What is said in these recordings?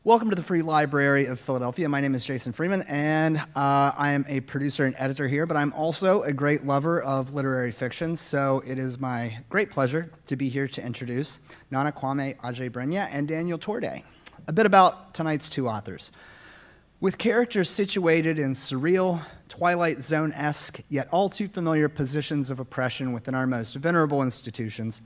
Welcome to the Free Library of Philadelphia. My name is Jason Freeman, and I am a producer and editor here, but I'm also a great lover of literary fiction, so it is my great pleasure to be here to introduce Nana Kwame Adjei-Brenyah and Daniel Torday. A bit about tonight's two authors. With characters situated in surreal, Twilight Zone-esque, yet all too familiar positions of oppression within our most venerable institutions,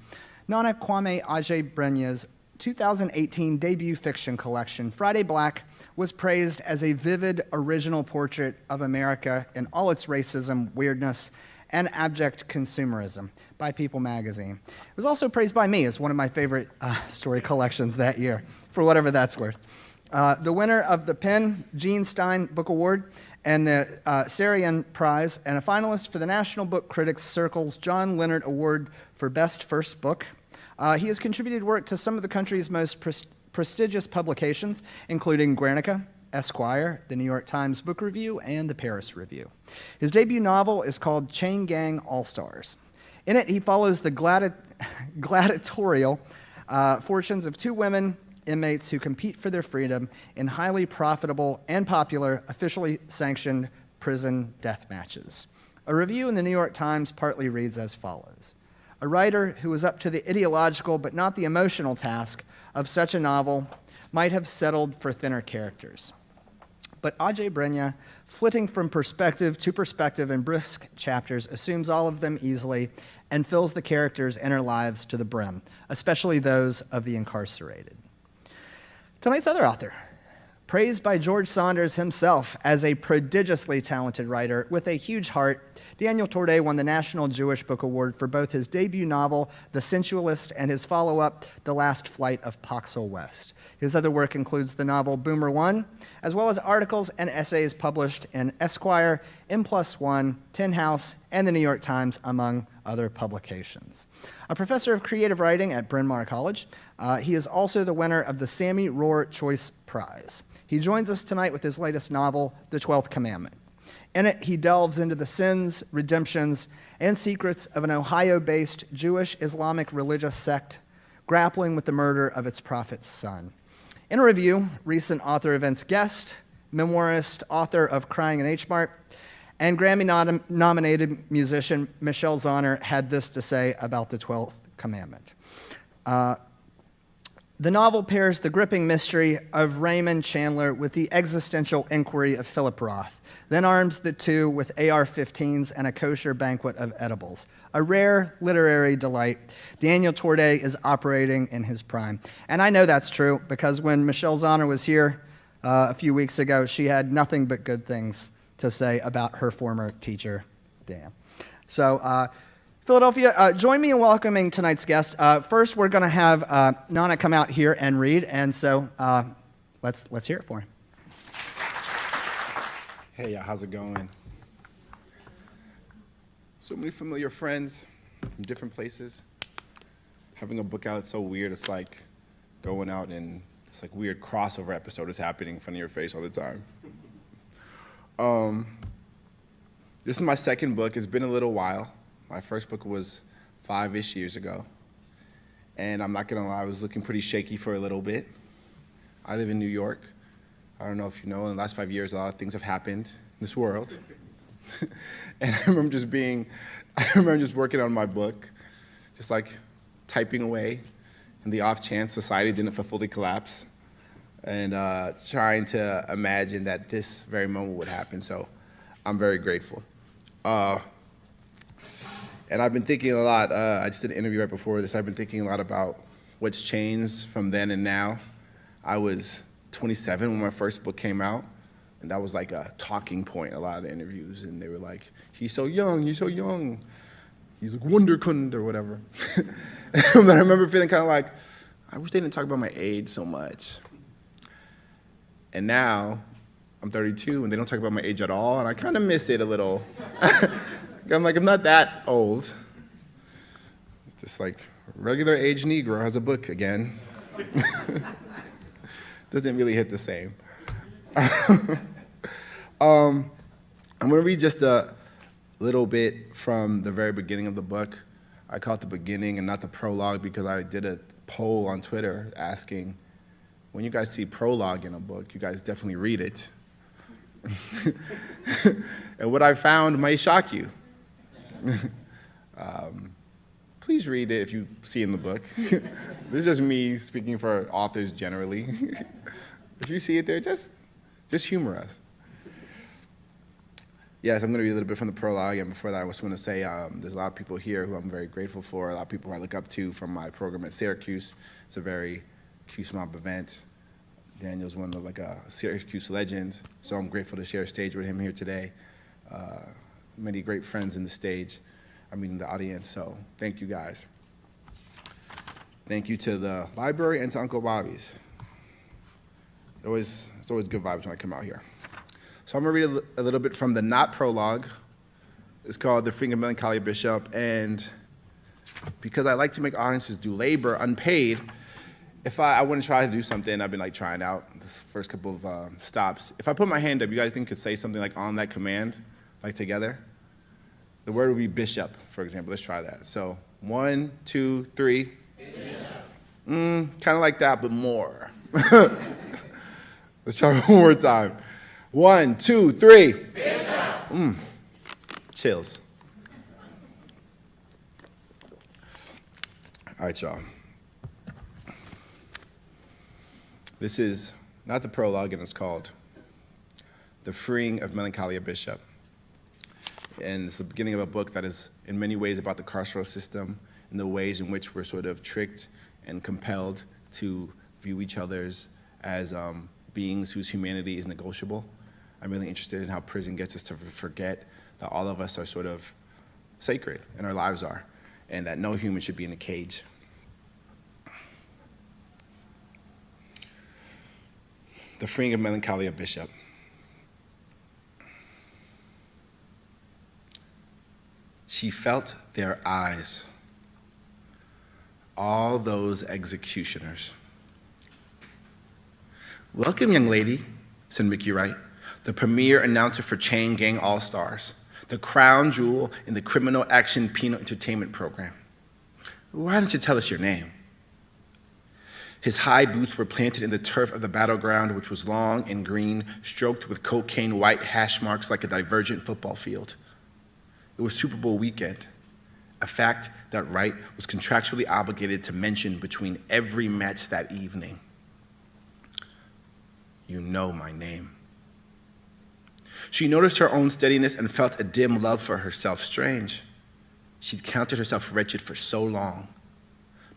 Nana Kwame Adjei-Brenyah's 2018 debut fiction collection, Friday Black, was praised as a vivid, original portrait of America in all its racism, weirdness, and abject consumerism by People magazine. It was also praised by me as one of my favorite story collections that year, for whatever that's worth. The winner of the Penn Stein Book Award and the Saroyan Prize, and a finalist for the National Book Critics Circle's John Leonard Award for Best First Book. He has contributed work to some of the country's most prestigious publications, including Guernica, Esquire, the New York Times Book Review, and the Paris Review. His debut novel is called Chain Gang All-Stars. In it, he follows the gladiatorial fortunes of two women inmates who compete for their freedom in highly profitable and popular, officially sanctioned prison death matches. A review in the New York Times partly reads as follows. A writer who was up to the ideological but not the emotional task of such a novel might have settled for thinner characters. But Adjei-Brenyah, flitting from perspective to perspective in brisk chapters, assumes all of them easily and fills the characters' inner lives to the brim, especially those of the incarcerated. Tonight's other author, praised by George Saunders himself as a prodigiously talented writer with a huge heart, Daniel Torday won the National Jewish Book Award for both his debut novel, The Sensualist, and his follow-up, The Last Flight of Poxel West. His other work includes the novel Boomer One, as well as articles and essays published in Esquire, M+1, Tin House, and the New York Times, among other publications. A professor of creative writing at Bryn Mawr College, he is also the winner of the Sammy Rohr Choice Prize. He joins us tonight with his latest novel, The 12th Commandment. In it, he delves into the sins, redemptions, and secrets of an Ohio-based Jewish Islamic religious sect grappling with the murder of its prophet's son. In a review, recent Author Events guest, memoirist, author of Crying in H-Mart, and Grammy-nominated musician Michelle Zauner had this to say about The 12th Commandment. The novel pairs the gripping mystery of Raymond Chandler with the existential inquiry of Philip Roth, then arms the two with AR-15s and a kosher banquet of edibles. A rare literary delight. Daniel Torday is operating in his prime. And I know that's true because when Michelle Zauner was here a few weeks ago, she had nothing but good things to say about her former teacher, Dan. So, Philadelphia, join me in welcoming tonight's guest. First, we're going to have Nana come out here and read, and so let's hear it for him. Hey, how's it going? So many familiar friends from different places. Having a book out, it's so weird. It's like going out and it's like weird crossover episode is happening in front of your face all the time. This is my second book. It's been a little while. My first book was 5-ish years ago. And I'm not gonna lie, I was looking pretty shaky for a little bit. I live in New York. I don't know if you know, in the last 5 years, a lot of things have happened in this world. And I remember just working on my book, just like typing away, in the off chance society didn't fully collapse, and trying to imagine that this very moment would happen. So I'm very grateful. And I've been thinking a lot, I just did an interview right before this, I've been thinking a lot about what's changed from then and now. I was 27 when my first book came out, and that was like a talking point in a lot of the interviews, and they were like, he's so young, he's like Wunderkund or whatever. But I remember feeling kind of like, I wish they didn't talk about my age so much. And now, I'm 32, and they don't talk about my age at all, and I kind of miss it a little. I'm like, I'm not that old. Just like, regular age Negro has a book again. Doesn't really hit the same. I'm gonna read just a little bit from the very beginning of the book. I call it the beginning and not the prologue because I did a poll on Twitter asking when you guys see prologue in a book, you guys definitely read it. And what I found may shock you. Please read it if you see in the book. This is just me speaking for authors generally. If you see it there, just humor us. Yes, I'm going to read a little bit from the prologue, and before that, I just want to say there's a lot of people here who I'm very grateful for, a lot of people who I look up to from my program at Syracuse. It's a very Q-Mob event. Daniel's one of like a Syracuse legend, so I'm grateful to share a stage with him here today. Many great friends in the stage. I mean, the audience, so thank you guys. Thank you to the library and to Uncle Bobby's. It's always good vibes when I come out here. So I'm going to read a little bit from the not prologue. It's called The Freeing of Melancholia Bishop, and because I like to make audiences do labor unpaid, if I want to try to do something, I've been like trying out this first couple of stops. If I put my hand up, you guys think could say something like on that command, like together? The word would be bishop, for example. Let's try that. So 1, 2, 3. Kind of like that, but more. Let's try one more time. 1, 2, 3. Bishop. Chills. All right, y'all. This is not the prologue, and it's called The Freeing of Melancholia Bishop. And it's the beginning of a book that is in many ways about the carceral system and the ways in which we're sort of tricked and compelled to view each other's as beings whose humanity is negotiable. I'm really interested in how prison gets us to forget that all of us are sort of sacred, and our lives are, and that no human should be in a cage. The Freeing of Melancholia Bishop. She felt their eyes, all those executioners. "Welcome, young lady," said Mickey Wright, the premier announcer for Chain Gang All-Stars, the crown jewel in the criminal action penal entertainment program. "Why don't you tell us your name?" His high boots were planted in the turf of the battleground, which was long and green, stroked with cocaine white hash marks like a divergent football field. It was Super Bowl weekend, a fact that Wright was contractually obligated to mention between every match that evening. "You know my name." She noticed her own steadiness and felt a dim love for herself. Strange. She'd counted herself wretched for so long.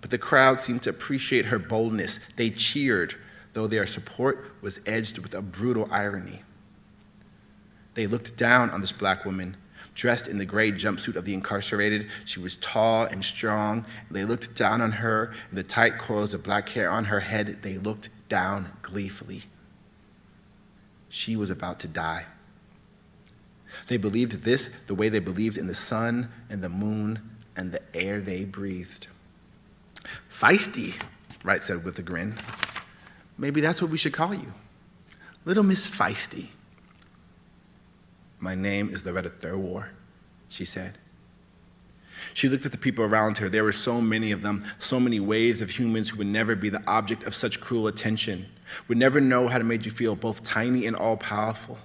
But the crowd seemed to appreciate her boldness. They cheered, though their support was edged with a brutal irony. They looked down on this black woman, dressed in the gray jumpsuit of the incarcerated. She was tall and strong. They looked down on her, and the tight coils of black hair on her head. They looked down gleefully. She was about to die. They believed this the way they believed in the sun and the moon and the air they breathed. "Feisty," Wright said with a grin. "Maybe that's what we should call you. Little Miss Feisty." "My name is Loretta Thurwar," she said. She looked at the people around her. There were so many of them, so many waves of humans who would never be the object of such cruel attention, would never know how to make you feel both tiny and all-powerful.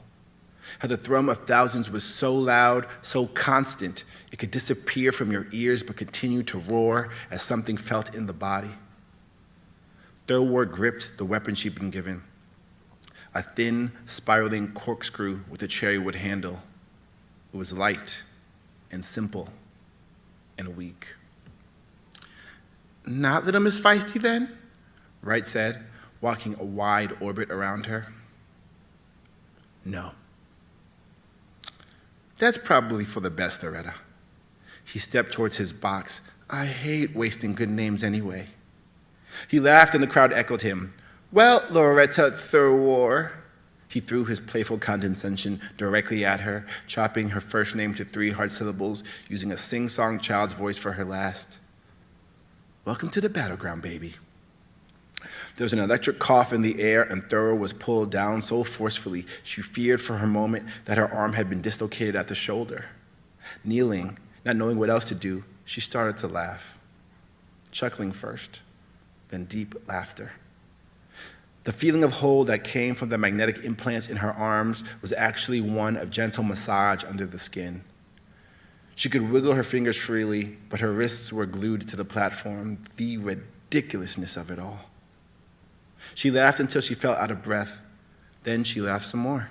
How the thrum of thousands was so loud, so constant, it could disappear from your ears but continue to roar as something felt in the body. Thurwar gripped the weapon she'd been given, a thin, spiraling corkscrew with a cherrywood handle. It was light and simple and weak. "Not Little Miss Feisty, then?" Wright said, walking a wide orbit around her. "No." "That's probably for the best, Loretta." He stepped towards his box. "I hate wasting good names anyway." He laughed and the crowd echoed him. "Well, Loretta Thurwar." He threw his playful condescension directly at her, chopping her first name to 3 hard syllables, using a sing-song child's voice for her last. "Welcome to the battleground, baby." There was an electric cough in the air, and Thurwar was pulled down so forcefully she feared for her moment that her arm had been dislocated at the shoulder. Kneeling, not knowing what else to do, she started to laugh. Chuckling first, then deep laughter. The feeling of hold that came from the magnetic implants in her arms was actually one of gentle massage under the skin. She could wiggle her fingers freely, but her wrists were glued to the platform, the ridiculousness of it all. She laughed until she felt out of breath. Then she laughed some more.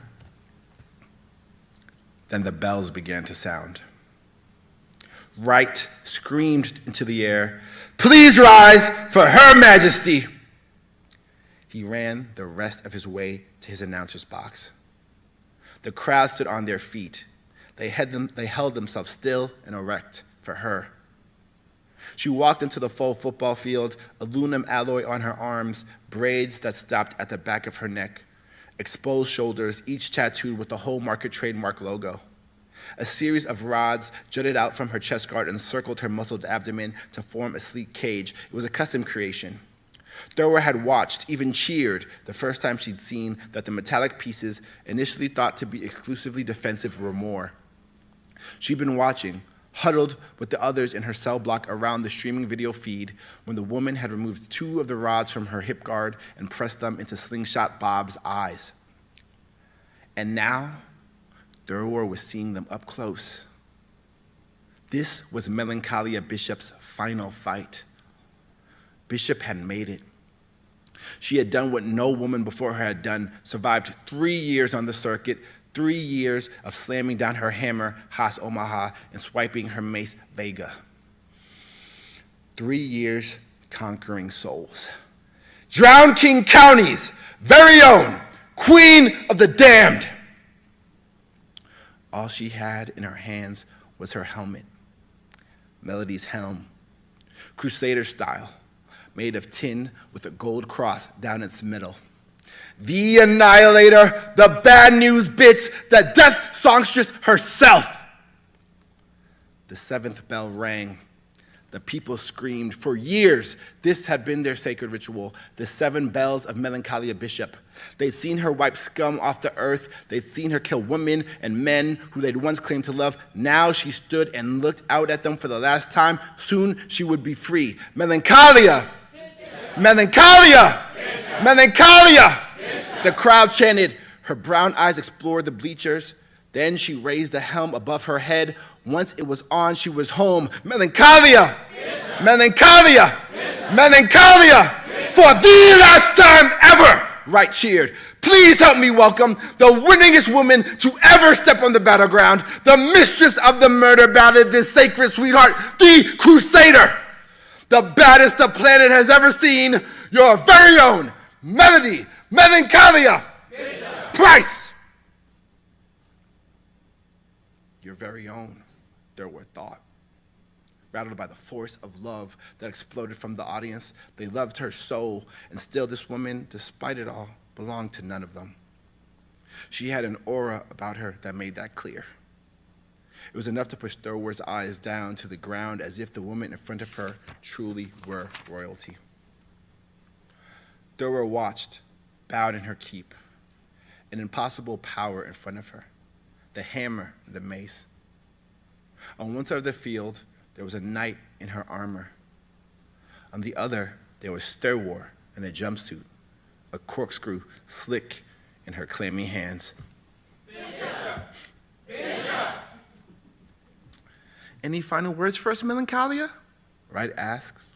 Then the bells began to sound. Wright screamed into the air, "Please rise for Her Majesty!" He ran the rest of his way to his announcer's box. The crowd stood on their feet. They held themselves still and erect for her. She walked into the full football field, aluminum alloy on her arms, braids that stopped at the back of her neck, exposed shoulders, each tattooed with the whole market trademark logo. A series of rods jutted out from her chest guard and circled her muscled abdomen to form a sleek cage. It was a custom creation. Thurwer had watched, even cheered, the first time she'd seen that the metallic pieces, initially thought to be exclusively defensive, were more. She'd been watching, huddled with the others in her cell block around the streaming video feed, when the woman had removed 2 of the rods from her hip guard and pressed them into Slingshot Bob's eyes. And now, Thurwer was seeing them up close. This was Melancholia Bishop's final fight. Bishop had made it. She had done what no woman before her had done, survived 3 years on the circuit, 3 years of slamming down her hammer, Haas Omaha, and swiping her mace, Vega. 3 years conquering souls. Drowned King County's very own Queen of the Damned. All she had in her hands was her helmet. Melody's helm, Crusader style, made of tin with a gold cross down its middle. The Annihilator, the bad news bitch, the death songstress herself. The 7th bell rang. The people screamed. For years, this had been their sacred ritual, the 7 bells of Melancholia Bishop. They'd seen her wipe scum off the earth. They'd seen her kill women and men who they'd once claimed to love. Now she stood and looked out at them for the last time. Soon she would be free. Melancholia! Bishop. Melancholia! Bishop. Melancholia! Bishop. The crowd chanted. Her brown eyes explored the bleachers. Then she raised the helm above her head. Once it was on, she was home. Melancholia! Bishop. Melancholia! Bishop. Melancholia! Bishop. For the last time ever! Wright cheered. Please help me welcome the winningest woman to ever step on the battleground, the mistress of the murder ballad, the sacred sweetheart, the Crusader, the baddest the planet has ever seen, your very own Melody Melancholia Bishop. Price. Your very own, Thurwer thought. Rattled by the force of love that exploded from the audience, they loved her so, and still this woman, despite it all, belonged to none of them. She had an aura about her that made that clear. It was enough to push Thurwer's eyes down to the ground as if the woman in front of her truly were royalty. Thurwer watched, bowed in her keep, an impossible power in front of her, the hammer, the mace. On one side of the field, there was a knight in her armor. On the other, there was Thurwer in a jumpsuit, a corkscrew slick in her clammy hands. Bishop! Bishop! Any final words for us, Melancholia? Wright asks.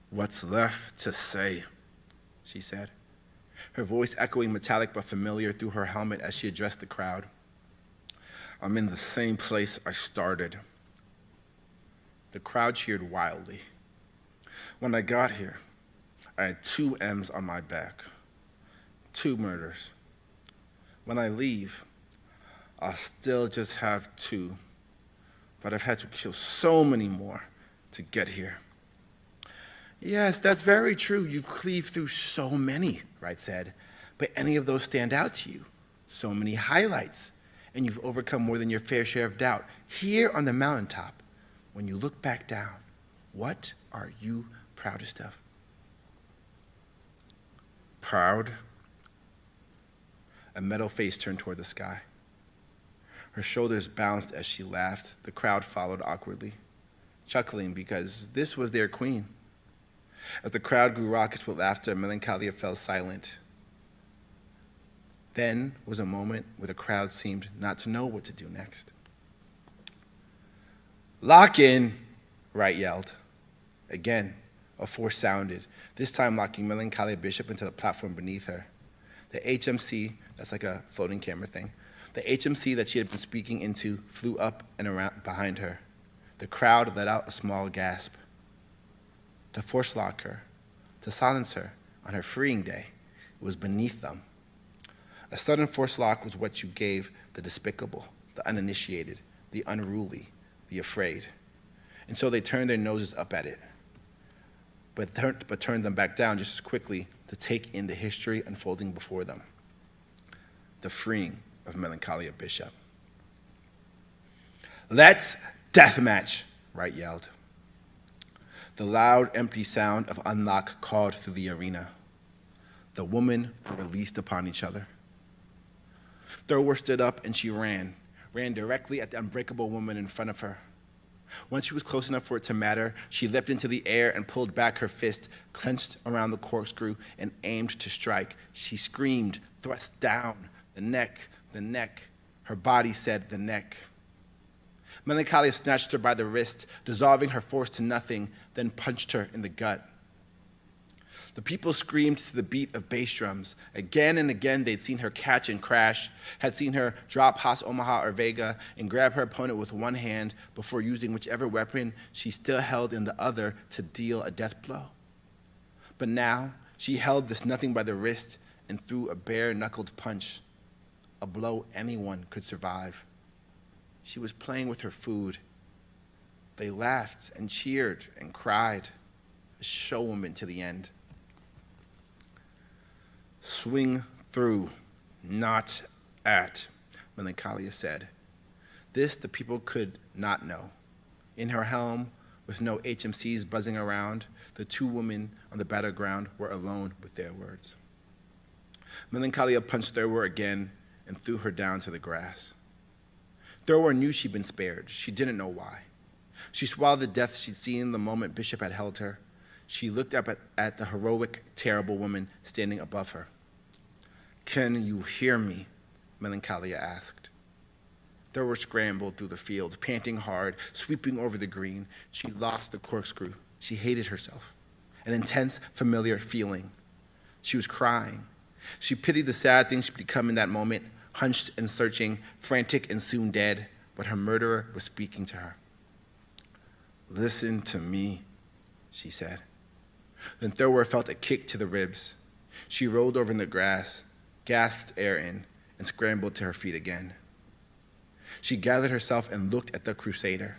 What's left to say, she said, her voice echoing metallic but familiar through her helmet as she addressed the crowd. I'm in the same place I started. The crowd cheered wildly. When I got here, I had 2 M's on my back, 2 murders. When I leave, I'll still just have 2, but I've had to kill so many more to get here. Yes, that's very true. You've cleaved through so many, Wright said, but any of those stand out to you? So many highlights. And you've overcome more than your fair share of doubt. Here on the mountaintop, when you look back down, what are you proudest of? Proud? A metal face turned toward the sky. Her shoulders bounced as she laughed. The crowd followed awkwardly, chuckling because this was their queen. As the crowd grew raucous with laughter, Melancholia fell silent. Then was a moment where the crowd seemed not to know what to do next. "Lock in," Wright yelled. Again, a force sounded, this time locking Melancholia Bishop into the platform beneath her. The HMC, that's like a floating camera thing, the HMC that she had been speaking into flew up and around behind her. The crowd let out a small gasp. To force lock her, to silence her on her freeing day, it was beneath them. A sudden force lock was what you gave the despicable, the uninitiated, the unruly, the afraid. And so they turned their noses up at it, but turned them back down just as quickly to take in the history unfolding before them. The freeing of Melancholia Bishop. "Let's deathmatch," Wright yelled. The loud, empty sound of unlock called through the arena. The women were released upon each other. Thurwer stood up and she ran directly at the unbreakable woman in front of her. Once she was close enough for it to matter, she leapt into the air and pulled back her fist, clenched around the corkscrew, and aimed to strike. She screamed, thrust down, the neck. Her body said the neck. Melancholia snatched her by the wrist, dissolving her force to nothing, then punched her in the gut. The people screamed to the beat of bass drums. Again and again they'd seen her catch and crash, had seen her drop Haas Omaha or Vega and grab her opponent with one hand before using whichever weapon she still held in the other to deal a death blow. But now she held this nothing by the wrist and threw a bare-knuckled punch, a blow anyone could survive. She was playing with her food. They laughed and cheered and cried, a showwoman to the end. "Swing through, not at," Melancholia said. This the people could not know. In her helm, with no HMCs buzzing around, the two women on the battleground were alone with their words. Melancholia punched Thurwer again and threw her down to the grass. Thurwer knew she'd been spared. She didn't know why. She swallowed the death she'd seen the moment Bishop had held her. She looked up at the heroic, terrible woman standing above her. "Can you hear me?" Melancholia asked. Thurwer scrambled through the field, panting hard, sweeping over the green. She lost the corkscrew. She hated herself. An intense, familiar feeling. She was crying. She pitied the sad thing she'd become in that moment, hunched and searching, frantic and soon dead, but her murderer was speaking to her. "Listen to me," she said. Then Thurwer felt a kick to the ribs. She rolled over in the grass, gasped air in, and scrambled to her feet again. She gathered herself and looked at the crusader.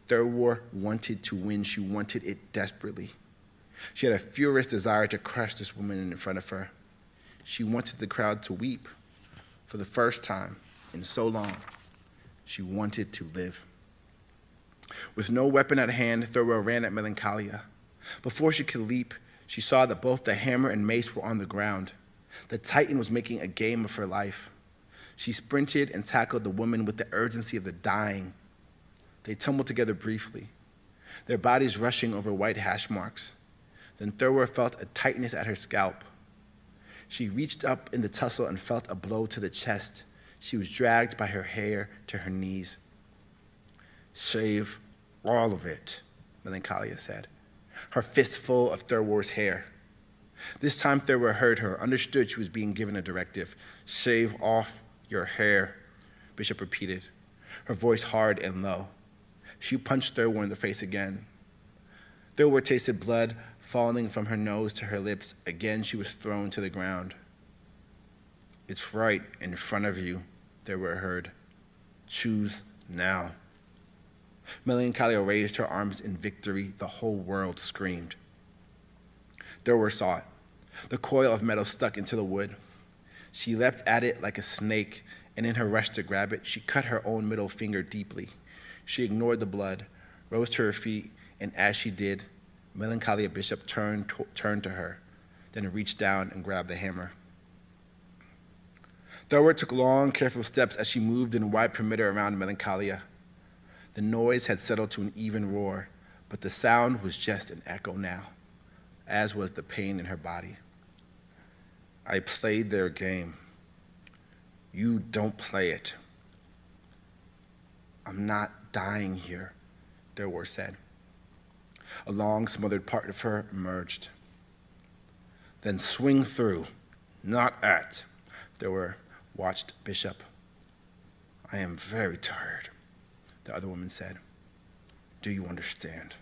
Thurwer wanted to win. She wanted it desperately. She had a furious desire to crush this woman in front of her. She wanted the crowd to weep. For the first time in so long, she wanted to live. With no weapon at hand, Thurwer ran at Melancholia. Before she could leap, she saw that both the hammer and mace were on the ground. The Titan was making a game of her life. She sprinted and tackled the woman with the urgency of the dying. They tumbled together briefly, their bodies rushing over white hash marks. Then Thurwer felt a tightness at her scalp. She reached up in the tussle and felt a blow to the chest. She was dragged by her hair to her knees. "Shave all of it," Melancholia said, her fist full of Thurwer's hair. This time Thurwer heard her, understood she was being given a directive. "Shave off your hair," Bishop repeated, her voice hard and low. She punched Thurwer in the face again. Thurwer tasted blood falling from her nose to her lips. Again she was thrown to the ground. "It's right in front of you," Thurwer heard. "Choose now." Melancholia raised her arms in victory. The whole world screamed. Thurwer saw it. The coil of metal stuck into the wood. She leapt at it like a snake, and in her rush to grab it, she cut her own middle finger deeply. She ignored the blood, rose to her feet, and as she did, Melancholia Bishop turned to her, then reached down and grabbed the hammer. Thurwer took long, careful steps as she moved in a wide perimeter around Melancholia. The noise had settled to an even roar, but the sound was just an echo now, as was the pain in her body. I played their game. You don't play it. I'm not dying here, Thurwar said. A long, smothered part of her emerged. Then swing through, not at. Thurwar watched Bishop. I am very tired, the other woman said. Do you understand?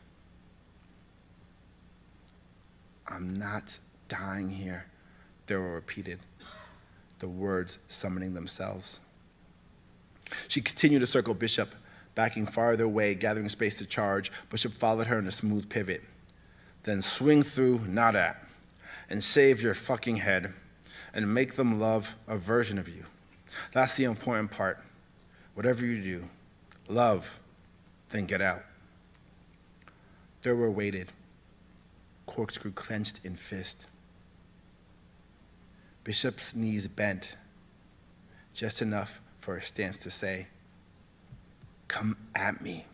I'm not dying here, Thurwar repeated, the words summoning themselves. She continued to circle Bishop, backing farther away, gathering space to charge. Bishop followed her in a smooth pivot. Then swing through, not at, and shave your fucking head, and make them love a version of you. That's the important part. Whatever you do, love, then get out. Thurwar waited, corkscrew clenched in fist. Bishop's knees bent, just enough for her stance to say, come at me.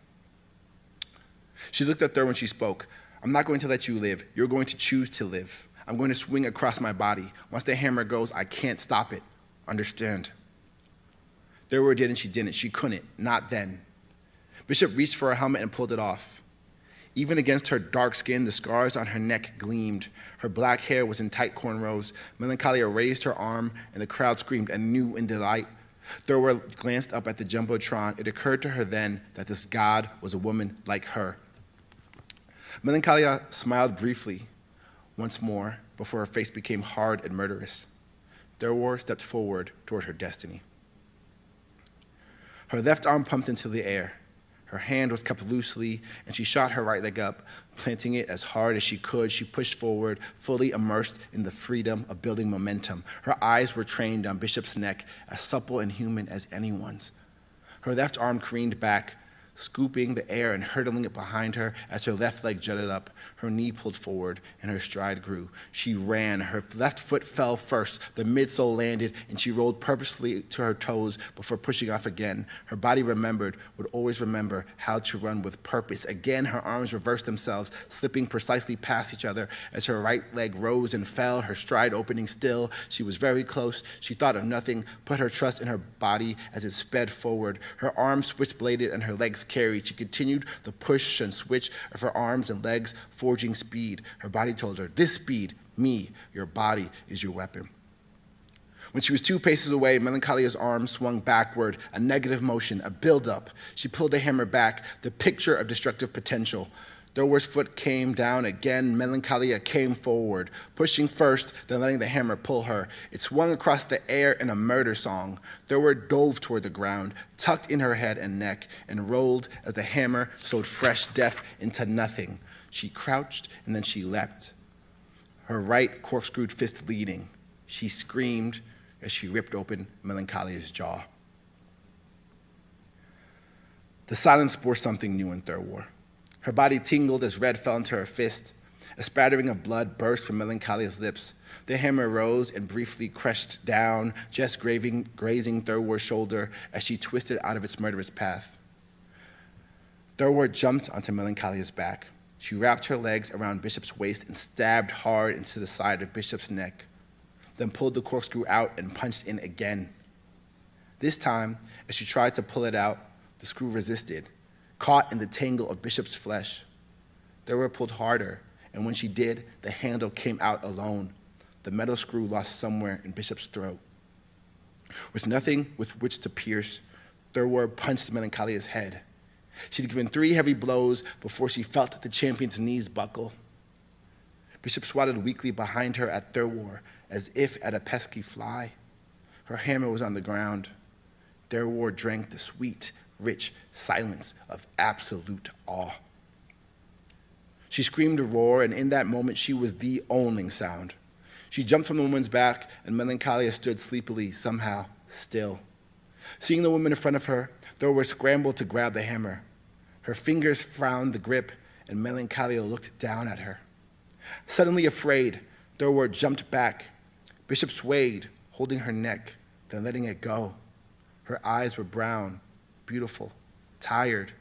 She looked at Thurwar when she spoke. I'm not going to let you live. You're going to choose to live. I'm going to swing across my body. Once the hammer goes, I can't stop it. Understand? Thurwar did and she didn't. She couldn't. Not then. Bishop reached for her helmet and pulled it off. Even against her dark skin, the scars on her neck gleamed. Her black hair was in tight cornrows. Melancholia raised her arm, and the crowd screamed anew in delight. Thurwar glanced up at the Jumbotron. It occurred to her then that this god was a woman like her. Melancholia smiled briefly, once more, before her face became hard and murderous. Thurwar stepped forward toward her destiny. Her left arm pumped into the air. Her hand was kept loosely, and she shot her right leg up, planting it as hard as she could. She pushed forward, fully immersed in the freedom of building momentum. Her eyes were trained on Bishop's neck, as supple and human as anyone's. Her left arm careened back, scooping the air and hurtling it behind her as her left leg jutted up. Her knee pulled forward, and her stride grew. She ran. Her left foot fell first. The midsole landed, and she rolled purposely to her toes before pushing off again. Her body would always remember how to run with purpose. Again, her arms reversed themselves, slipping precisely past each other as her right leg rose and fell, her stride opening still. She was very close. She thought of nothing, put her trust in her body as it sped forward. Her arms switch-bladed and her legs carried. She continued the push and switch of her arms and legs, forging speed. Her body told her, this speed, me, your body is your weapon. When she was 2 paces away, Melancholia's arm swung backward, a negative motion, a buildup. She pulled the hammer back, the picture of destructive potential. Thurwar's foot came down again. Melancholia came forward, pushing first, then letting the hammer pull her. It swung across the air in a murder song. Thurwar dove toward the ground, tucked in her head and neck, and rolled as the hammer sowed fresh death into nothing. She crouched, and then she leapt, her right corkscrewed fist leading. She screamed as she ripped open Melancholia's jaw. The silence bore something new in Thurwar. Her body tingled as red fell into her fist. A spattering of blood burst from Melancholia's lips. The hammer rose and briefly crashed down, just grazing Thurwar's shoulder as she twisted out of its murderous path. Thurwar jumped onto Melancholia's back. She wrapped her legs around Bishop's waist and stabbed hard into the side of Bishop's neck, then pulled the corkscrew out and punched in again. This time, as she tried to pull it out, the screw resisted, caught in the tangle of Bishop's flesh. Thurwar pulled harder, and when she did, the handle came out alone. The metal screw lost somewhere in Bishop's throat. With nothing with which to pierce, Thurwar punched Melancholia's head. She'd given 3 heavy blows before she felt the champion's knees buckle. Bishop swatted weakly behind her at Thurwar, as if at a pesky fly. Her hammer was on the ground. Thurwar drank the sweet, rich silence of absolute awe. She screamed a roar, and in that moment she was the only sound. She jumped from the woman's back, and Melancholia stood sleepily, somehow, still. Seeing the woman in front of her, Thurwar scrambled to grab the hammer. Her fingers frowned the grip, and Melancholia looked down at her. Suddenly afraid, Thurwar jumped back. Bishop swayed, holding her neck, then letting it go. Her eyes were brown, beautiful, tired,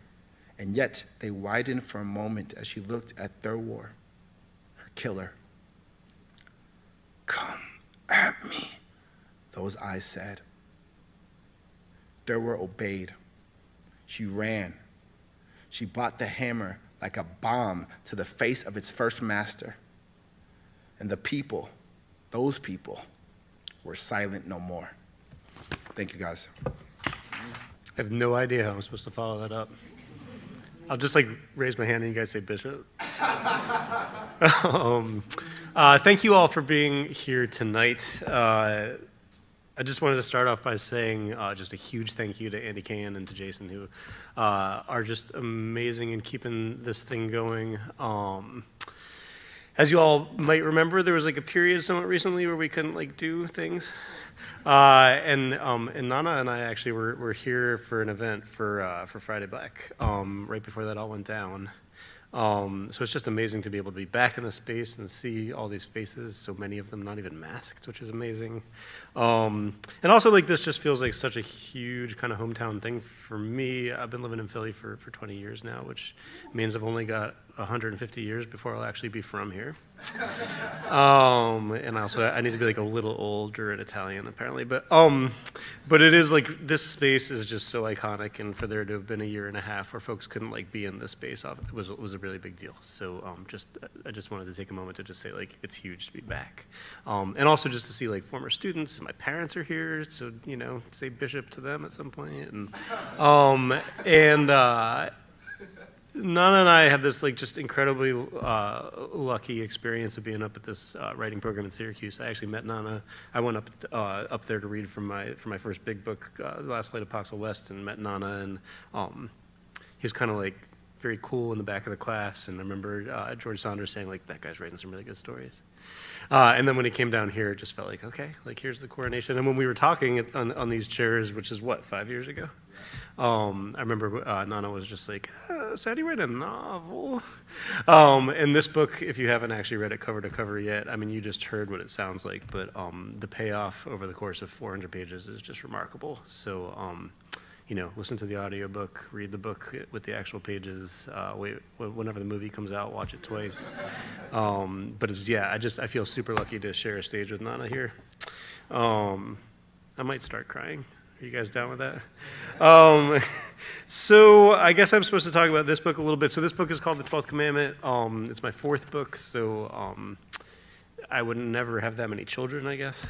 and yet they widened for a moment as she looked at Thurwar, her killer. those eyes said. There were obeyed. She ran. She brought the hammer like a bomb to the face of its first master. And the people, those people, were silent no more. Thank you, guys. I have no idea how I'm supposed to follow that up. I'll just raise my hand and you guys say bishop. Thank you all for being here tonight. I just wanted to start off by saying just a huge thank you to Andy Kane and to Jason, who are just amazing in keeping this thing going. As you all might remember, there was a period somewhat recently where we couldn't do things. And Nana and I actually were here for an event for Friday Black, right before that all went down. So it's just amazing to be able to be back in the space and see all these faces, so many of them not even masked, which is amazing. And also this just feels like such a huge kind of hometown thing for me. I've been living in Philly for 20 years now, which means I've only got 150 years before I'll actually be from here. And also I need to be a little older in Italian apparently, but it is this space is just so iconic, and for there to have been a year and a half where folks couldn't be in this space was a really big deal. So I just wanted to take a moment to just say it's huge to be back, and also just to see former students, and my parents are here, so say bishop to them at some point, and Nana and I had this just incredibly lucky experience of being up at this writing program in Syracuse. I actually met Nana. I went up there to read for my first big book, The Last Flight of Poxel West, and met Nana, and he was kind of very cool in the back of the class. And I remember George Saunders saying that guy's writing some really good stories. And then when he came down here, it just felt okay, here's the coronation. And when we were talking on these chairs, which is 5 years ago. I remember Nana was just so how do you write a novel? And this book, if you haven't actually read it cover to cover yet, you just heard what it sounds like, but the payoff over the course of 400 pages is just remarkable. So, listen to the audiobook, read the book with the actual pages, whenever the movie comes out, watch it twice. But I feel super lucky to share a stage with Nana here. I might start crying. Are you guys down with that? So I guess I'm supposed to talk about this book a little bit. So this book is called The 12th Commandment. It's my fourth book, so I would never have that many children, I guess.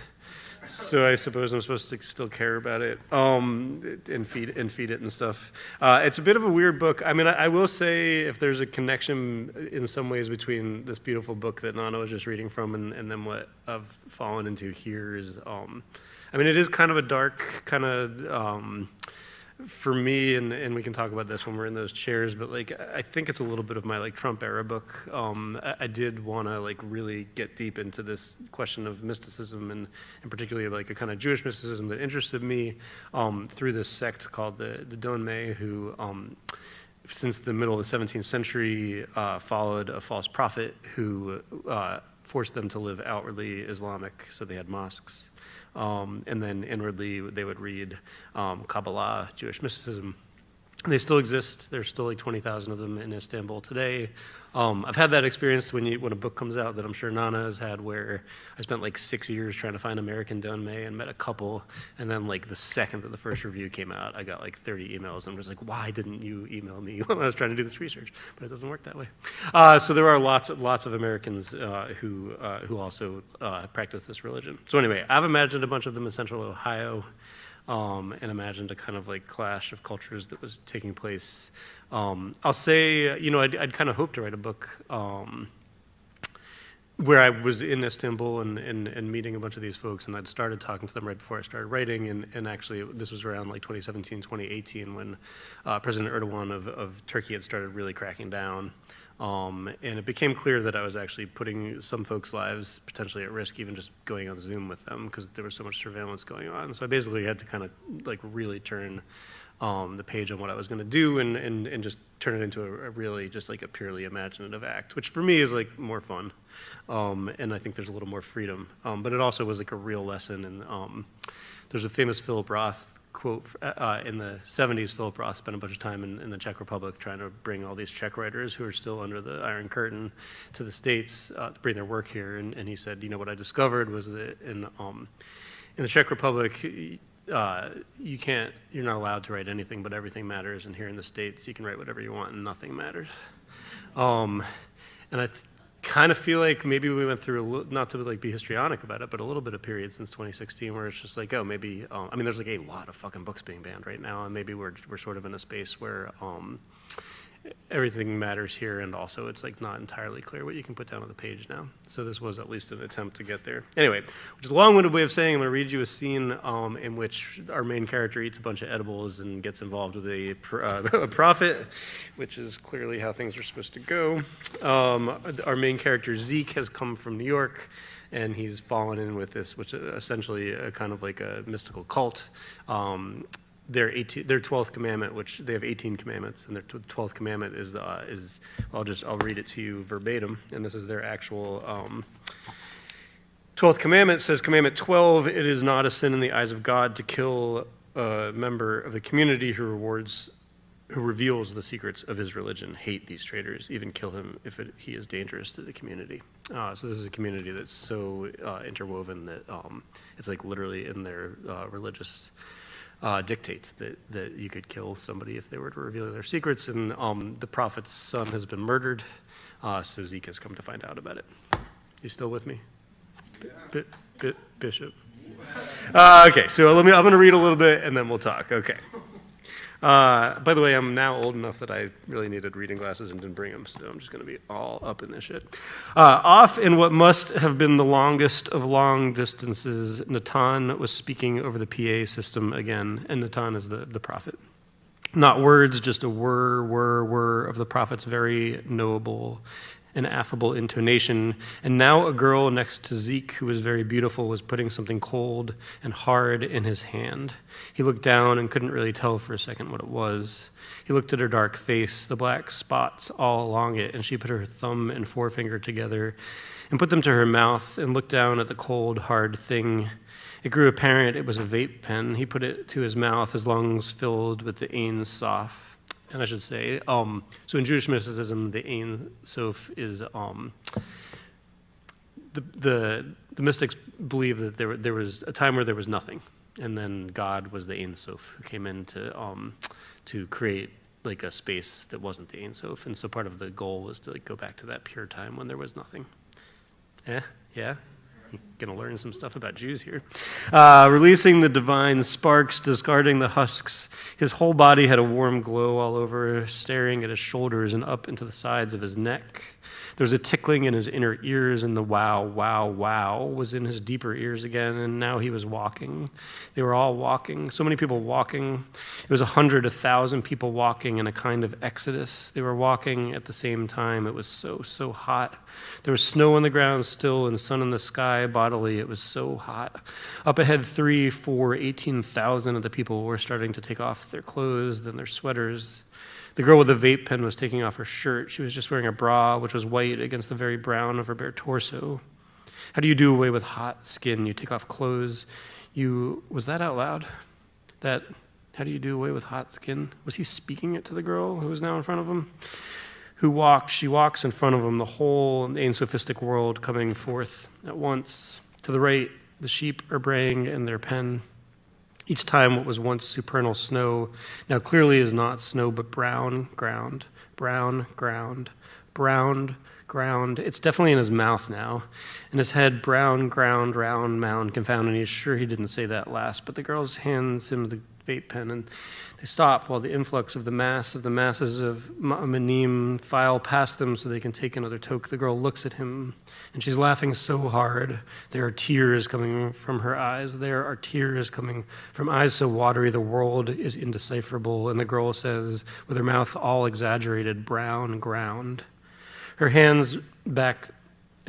So I suppose I'm supposed to still care about it and feed it and stuff. It's a bit of a weird book. I will say if there's a connection in some ways between this beautiful book that Nana was just reading from and then what I've fallen into here is... it is kind of a dark kind of, for me, and we can talk about this when we're in those chairs, but I think it's a little bit of my Trump era book. I did want to really get deep into this question of mysticism, and particularly a kind of Jewish mysticism that interested me through this sect called the Donmei, who since the middle of the 17th century followed a false prophet who forced them to live outwardly Islamic, so they had mosques. And then inwardly, they would read Kabbalah, Jewish mysticism. And they still exist. There's still 20,000 of them in Istanbul today. I've had that experience when a book comes out that I'm sure Nana has had, where I spent 6 years trying to find American Donmei and met a couple, and then the second that the first review came out, I got 30 emails, and was why didn't you email me when I was trying to do this research? But it doesn't work that way. So there are lots of Americans who also practice this religion. So anyway, I've imagined a bunch of them in Central Ohio. And imagined a kind of clash of cultures that was taking place. I'll say, I'd kind of hoped to write a book where I was in Istanbul and meeting a bunch of these folks, and I'd started talking to them right before I started writing, and actually this was around 2017, 2018 when President Erdogan of Turkey had started really cracking down. And it became clear that I was actually putting some folks' lives potentially at risk, even just going on Zoom with them, because there was so much surveillance going on. So I basically had to kind of really turn the page on what I was going to do and just turn it into a really just a purely imaginative act, which for me is more fun. And I think there's a little more freedom. But it also was a real lesson. And there's a famous Philip Roth quote in the 70s. Philip Roth spent a bunch of time in the Czech Republic trying to bring all these Czech writers who are still under the Iron Curtain to the States to bring their work here. And he said, what I discovered was that in the Czech Republic, you're not allowed to write anything, but everything matters. And here in the States, you can write whatever you want and nothing matters. And I kind of feel like maybe we went through, not to like be histrionic about it, but a little bit of period since 2016 where it's just like, oh, maybe, I mean, there's like a lot of fucking books being banned right now, and maybe we're sort of in a space where everything matters here, and also it's like not entirely clear what you can put down on the page now. So this was at least an attempt to get there. Anyway, which is a long-winded way of saying I'm going to read you a scene in which our main character eats a bunch of edibles and gets involved with a prophet, which is clearly how things are supposed to go. Our main character, Zeke, has come from New York, and he's fallen in with this, which is essentially a kind of like a mystical cult. Their 12th commandment, which they have 18 commandments, and their 12th commandment is I'll read it to you verbatim, and this is their actual 12th commandment. Says, Commandment 12, it is not a sin in the eyes of God to kill a member of the community who reveals the secrets of his religion. Hate these traitors, even kill him if he is dangerous to the community. So this is a community that's so interwoven that it's like literally in their religious dictates that you could kill somebody if they were to reveal their secrets, and the prophet's son has been murdered, so Zeke has come to find out about it. You still with me? Bishop? Okay, so I'm going to read a little bit, and then we'll talk. Okay. By the way, I'm now old enough that I really needed reading glasses and didn't bring them, so I'm just going to be all up in this shit. Off in what must have been the longest of long distances, Natan was speaking over the PA system again, and Natan is the prophet. Not words, just a whir of the prophet's very knowable and affable intonation. And now a girl next to Zeke, who was very beautiful, was putting something cold and hard in his hand. He looked down and couldn't really tell for a second what it was. He looked at her dark face, the black spots all along it, and she put her thumb and forefinger together and put them to her mouth and looked down at the cold, hard thing. It grew apparent it was a vape pen. He put it to his mouth, his lungs filled with the Ein Sof. And I should say, so in Jewish mysticism, the Ein Sof is the mystics believe that there was a time where there was nothing, and then God was the Ein Sof who came in to create like a space that wasn't the Ein Sof, and so part of the goal was to like go back to that pure time when there was nothing. Yeah. Going to learn some stuff about Jews here. Releasing the divine sparks, discarding the husks. His whole body had a warm glow all over, staring at his shoulders and up into the sides of his neck. There was a tickling in his inner ears, and the wow, wow, wow was in his deeper ears again, and now he was walking. They were all walking, so many people walking. It was 100, 1,000 people walking in a kind of exodus. They were walking at the same time. It was so hot. There was snow on the ground still and sun in the sky bodily. It was so hot. Up ahead, 3, 4, 18,000 of the people were starting to take off their clothes, then their sweaters. The girl with the vape pen was taking off her shirt. She was just wearing a bra, which was white against the very brown of her bare torso. How do you do away with hot skin? You take off clothes. Was that out loud? How do you do away with hot skin? Was he speaking it to the girl who was now in front of him? She walks in front of him, the whole Ein Sophistic world coming forth at once. To the right, the sheep are braying in their pen. Each time what was once supernal snow now clearly is not snow, but brown ground, brown ground, brown ground. It's definitely in his mouth now. In his head, brown ground, round mound, confounded. He's sure he didn't say that last, but the girl hands him the vape pen, and they stop while the influx of the masses of Ma'amanim file past them so they can take another toke. The girl looks at him, and she's laughing so hard. There are tears coming from her eyes. There are tears coming from eyes so watery the world is indecipherable. And the girl says, with her mouth all exaggerated, brown ground.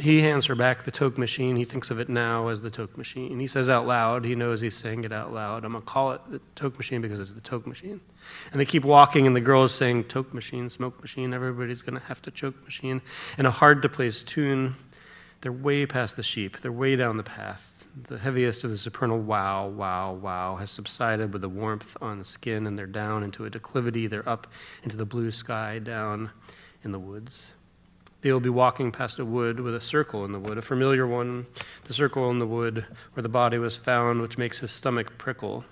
He hands her back the toke machine. He thinks of it now as the toke machine. He says out loud, he knows he's saying it out loud, I'm going to call it the toke machine because it's the toke machine. And they keep walking, and the girl is saying toke machine, smoke machine, everybody's going to have to choke machine. And a hard-to-place tune. They're way past the sheep. They're way down the path. The heaviest of the supernal wow, wow, wow has subsided with the warmth on the skin, and they're down into a declivity. They're up into the blue sky, down in the woods. They will be walking past a wood with a circle in the wood, a familiar one, the circle in the wood where the body was found, which makes his stomach prickle.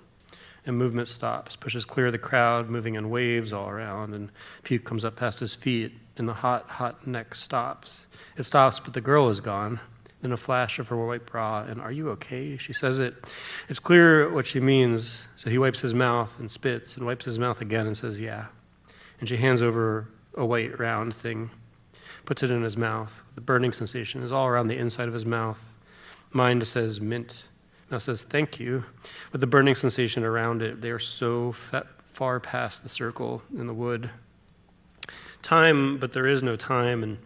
And movement stops, pushes clear of the crowd, moving in waves all around, and puke comes up past his feet, and the hot, hot neck stops. It stops, but the girl is gone. Then a flash of her white bra, and "Are you okay?" She says it. It's clear what she means, so he wipes his mouth and spits, and wipes his mouth again and says, "Yeah." And she hands over a white round thing, puts it in his mouth. The burning sensation is all around the inside of his mouth. Mine says mint. Now says "thank you." With the burning sensation around it, they are so far past the circle in the wood. Time, but there is no time, and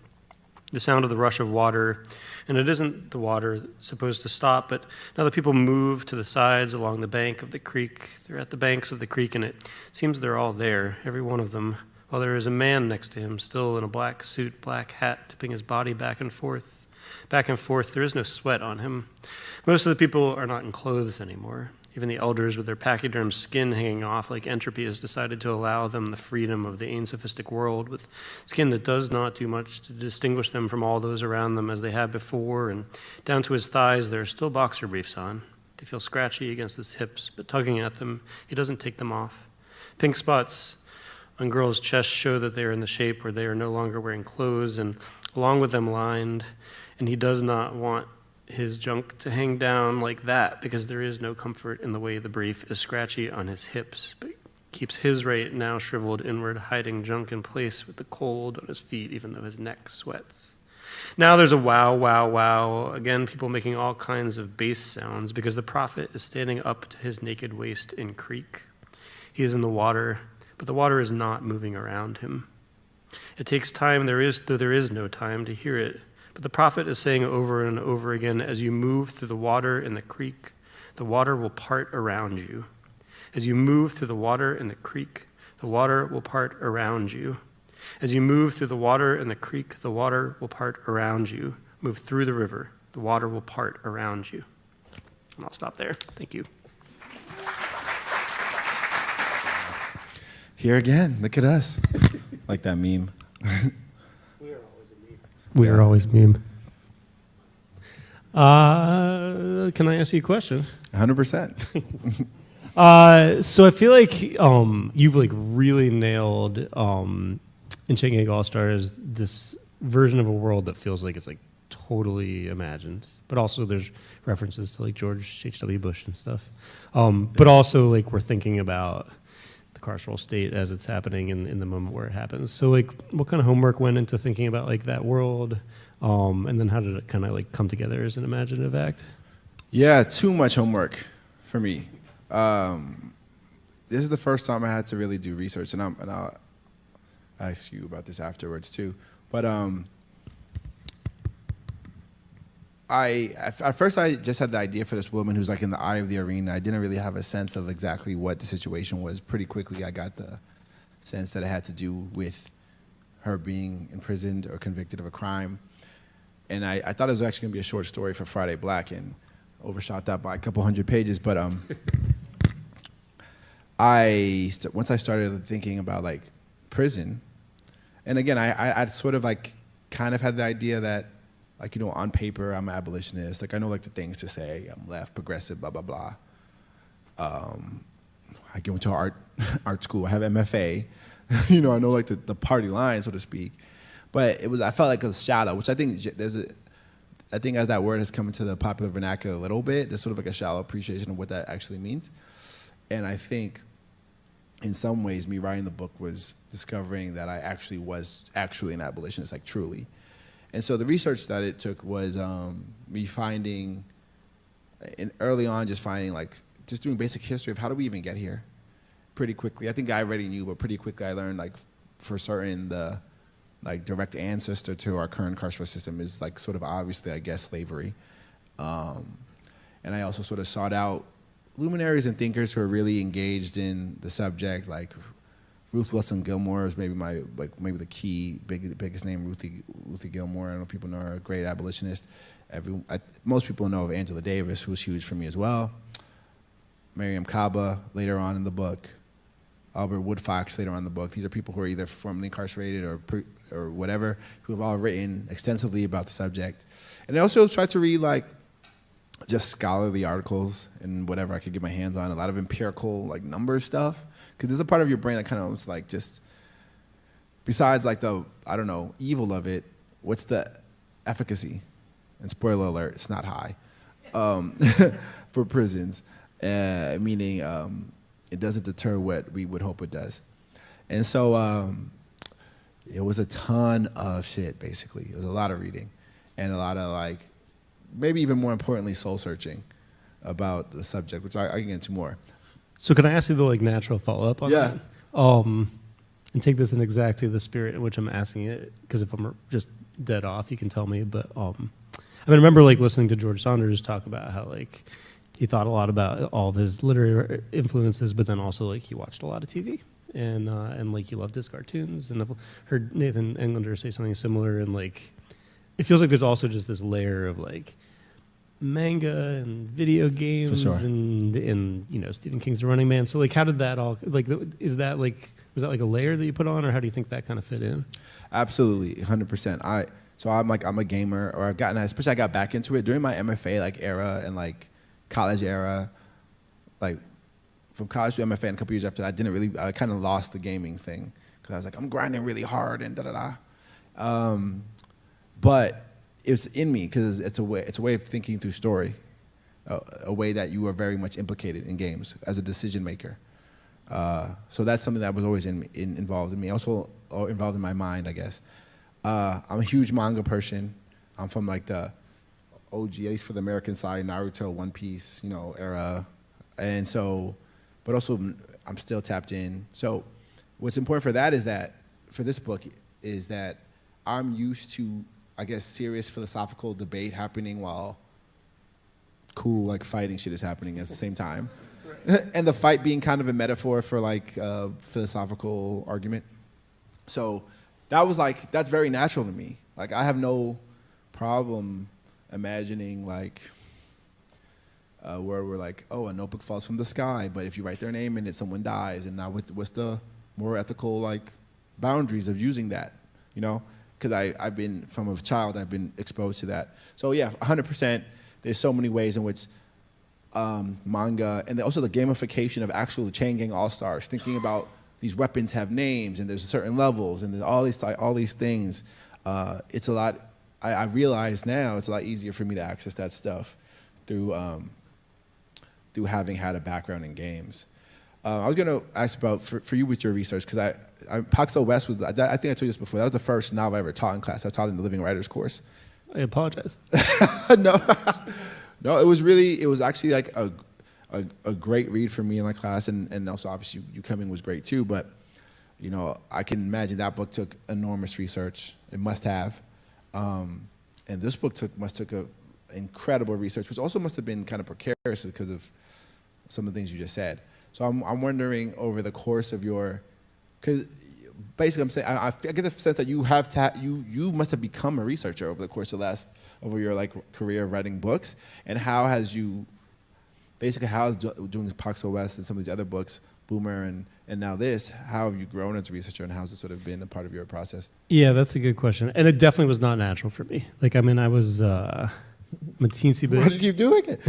the sound of the rush of water, and it isn't the water supposed to stop, but now the people move to the sides along the bank of the creek. They're at the banks of the creek, and it seems they're all there, every one of them, while there is a man next to him, still in a black suit, black hat, tipping his body back and forth. Back and forth, there is no sweat on him. Most of the people are not in clothes anymore. Even the elders with their pachyderm skin hanging off like entropy has decided to allow them the freedom of the asophistic world with skin that does not do much to distinguish them from all those around them as they had before, and down to his thighs there are still boxer briefs on. They feel scratchy against his hips, but tugging at them, he doesn't take them off. Pink spots on girls' chests show that they are in the shape where they are no longer wearing clothes, and along with them lined, and he does not want his junk to hang down like that because there is no comfort in the way the brief is scratchy on his hips, but keeps his right now shriveled inward, hiding junk in place with the cold on his feet even though his neck sweats. Now there's a wow, wow, wow. Again, people making all kinds of bass sounds because the prophet is standing up to his naked waist in creek. He is in the water, but the water is not moving around him. It takes time, though there is no time, to hear it. But the prophet is saying over and over again, as you move through the water in the creek, the water will part around you. As you move through the water in the creek, the water will part around you. As you move through the water in the creek, the water will part around you. Move through the river, the water will part around you. And I'll stop there. Thank you. Here again, look at us. Like that meme. We are always meme. Can I ask you a question? 100%. So I feel like you've like really nailed in Chicken Egg All Stars this version of a world that feels like it's like totally imagined, but also there's references to like George H.W. Bush and stuff. But also like we're thinking about the carceral state as it's happening in the moment where it happens. So like what kind of homework went into thinking about like that world? And then how did it kind of like come together as an imaginative act? Yeah, too much homework for me. This is the first time I had to really do research, and I'll ask you about this afterwards too. But at first I just had the idea for this woman who's like in the eye of the arena. I didn't really have a sense of exactly what the situation was. Pretty quickly I got the sense that it had to do with her being imprisoned or convicted of a crime. And I thought it was actually going to be a short story for Friday Black, and overshot that by a couple hundred pages. But once I started thinking about like prison, and again I'd sort of like kind of had the idea that like, you know, on paper I'm an abolitionist. Like I know like the things to say. I'm left, progressive, blah blah blah. I go into art school. I have MFA. You know, I know like the party line, so to speak. But I felt like it was shallow, which I think I think as that word has come into the popular vernacular a little bit, there's sort of like a shallow appreciation of what that actually means. And I think in some ways me writing the book was discovering that I actually was an abolitionist, like truly. And so the research that it took was me finding, and early on just doing basic history of how do we even get here pretty quickly. I think I already knew, but pretty quickly I learned like for certain the like direct ancestor to our current carceral system is like sort of obviously, I guess, slavery. And I also sort of sought out luminaries and thinkers who are really engaged in the subject, like Ruth Wilson Gilmore is maybe maybe the biggest name, Ruthie Gilmore. I don't know if people know her, a great abolitionist. Most people know of Angela Davis, who was huge for me as well. Miriam Kaba later on in the book. Albert Woodfox later on in the book. These are people who are either formerly incarcerated or whatever, who have all written extensively about the subject. And I also try to read like just scholarly articles and whatever I could get my hands on, a lot of empirical like number stuff, because there's a part of your brain that kind of like just, besides like the, I don't know, evil of it, what's the efficacy? And spoiler alert, it's not high for prisons, meaning it doesn't deter what we would hope it does. And so it was a ton of shit, basically. It was a lot of reading and a lot of like, maybe even more importantly, soul searching about the subject, which I can get into more. So can I ask you the like natural follow-up on that? And take this in exactly the spirit in which I'm asking it, because if I'm just dead off, you can tell me. But I remember like listening to George Saunders talk about how like he thought a lot about all of his literary influences, but then also like he watched a lot of TV and like he loved his cartoons. And I've heard Nathan Englander say something similar, and like it feels like there's also just this layer of like manga and video games, For sure. and you know Stephen King's The Running Man. So like how did that all like was that like a layer that you put on, or how do you think that kind of fit in? Absolutely, 100%. I'm a gamer, or especially I got back into it during my MFA like era and like college era, like from college to MFA and a couple years after that, I kind of lost the gaming thing because I was like, I'm grinding really hard and da-da-da. But it was in me because it's a way of thinking through story, a way that you are very much implicated in games as a decision maker. So that's something that was always involved in me, also involved in my mind, I guess. I'm a huge manga person. I'm from like the OG, at least for the American side, Naruto, One Piece, era. And so, but also I'm still tapped in. So what's important for that is that, for this book, is that I'm used to, I guess, serious philosophical debate happening while cool, like, fighting shit is happening at the same time. Right. And the fight being kind of a metaphor for, like, philosophical argument. So that's very natural to me. Like, I have no problem imagining, like, where we're like, oh, a notebook falls from the sky, but if you write their name in it, someone dies. And now what's the more ethical, like, boundaries of using that, Because I've been, from a child, I've been exposed to that. So yeah, 100%, there's so many ways in which manga, and also the gamification of actual Chain Gang All-Stars, thinking about these weapons have names, and there's certain levels, and there's all these things. It's a lot, I realize now it's a lot easier for me to access that stuff through having had a background in games. I was going to ask about, for you with your research, because Paxo West was, I think I told you this before, that was the first novel I ever taught in class. I taught in the Living Writers course. I apologize. No, it was actually like a great read for me in my class, and also obviously you coming was great too, but I can imagine that book took enormous research. It must have. And this book must took incredible research, which also must have been kind of precarious because of some of the things you just said. So I'm wondering, over the course of because basically I'm saying, I get the sense that you must have become a researcher over the course of over your like career of writing books, and how has doing Paxo West and some of these other books, Boomer and now this, how have you grown as a researcher, and how has it sort of been a part of your process? Yeah, that's a good question. And it definitely was not natural for me. Like, I mean, I was I'm a teensy bit. Why do you keep doing it?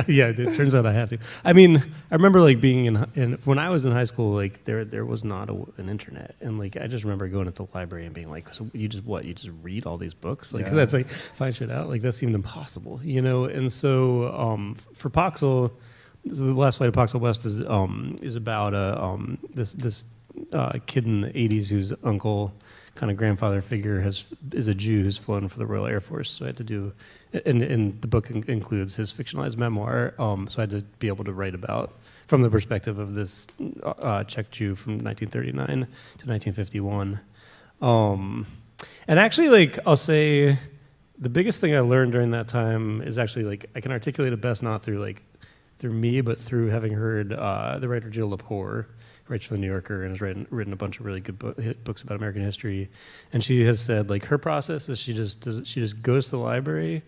Yeah, it turns out I have to. I mean, I remember like being when I was in high school, like there was not an internet, and like I just remember going to the library and being like, so you just read all these books, like, 'cause that's like find shit out, like that seemed impossible, And so for Paxel, the last flight of Paxo West is about this kid in the 80s whose uncle, kind of grandfather figure, is a Jew who's flown for the Royal Air Force. So I had to do, and the book includes his fictionalized memoir. So I had to be able to write about from the perspective of this Czech Jew from 1939 to 1951. And actually, like, I'll say the biggest thing I learned during that time is actually, like, I can articulate it best not through me, but through having heard the writer Jill Lepore, who writes for The New Yorker and has written a bunch of really good books about American history. And she has said, like, her process is she just goes to the library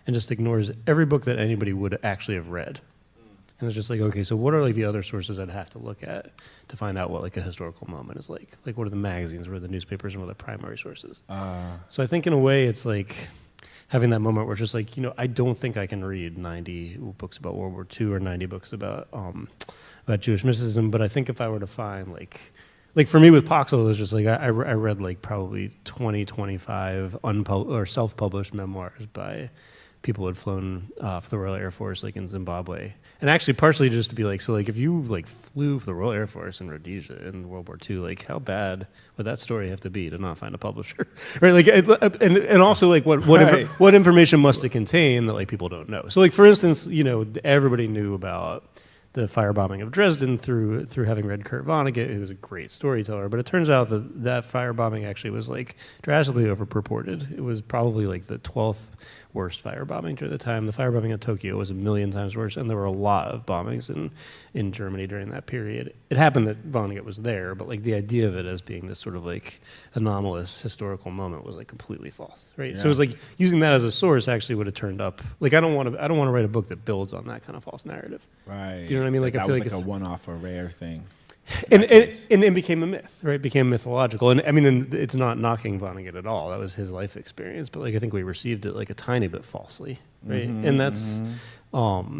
and just ignores every book that anybody would actually have read. And it's just like, okay, so what are like the other sources I'd have to look at to find out what like a historical moment is like? Like what are the magazines, what are the newspapers, and what are the primary sources? So I think in a way it's like having that moment where it's just like, I don't think I can read 90 books about World War II or 90 books about Jewish mysticism, but I think if I were to find like for me with Poxel, it was just like I read like probably 25 or self-published memoirs by people who had flown for the Royal Air Force like in Zimbabwe. And actually partially just to be like, so like if you like flew for the Royal Air Force in Rhodesia in World War II, like how bad would that story have to be to not find a publisher? Right? Like, and also like what information must it contain that like people don't know? So like for instance, everybody knew about the firebombing of Dresden through having read Kurt Vonnegut, who was a great storyteller. But it turns out that firebombing actually was like drastically overpurported. It was probably like the 12th worst firebombing during the time. The firebombing of Tokyo was 1,000,000 times worse, and there were a lot of bombings in Germany during that period. It happened that Vonnegut was there, but like the idea of it as being this sort of like anomalous historical moment was like completely false, right? Yeah. So it was like using that as a source actually would have turned up. Like I don't want to write a book that builds on that kind of false narrative. Right. Do you know what I mean? Like I that feel was like like a it's, one-off or rare thing. and it became a myth, right? It became mythological. And I mean, and it's not knocking Vonnegut at all. That was his life experience. But like, I think we received it like a tiny bit falsely, right? And that's not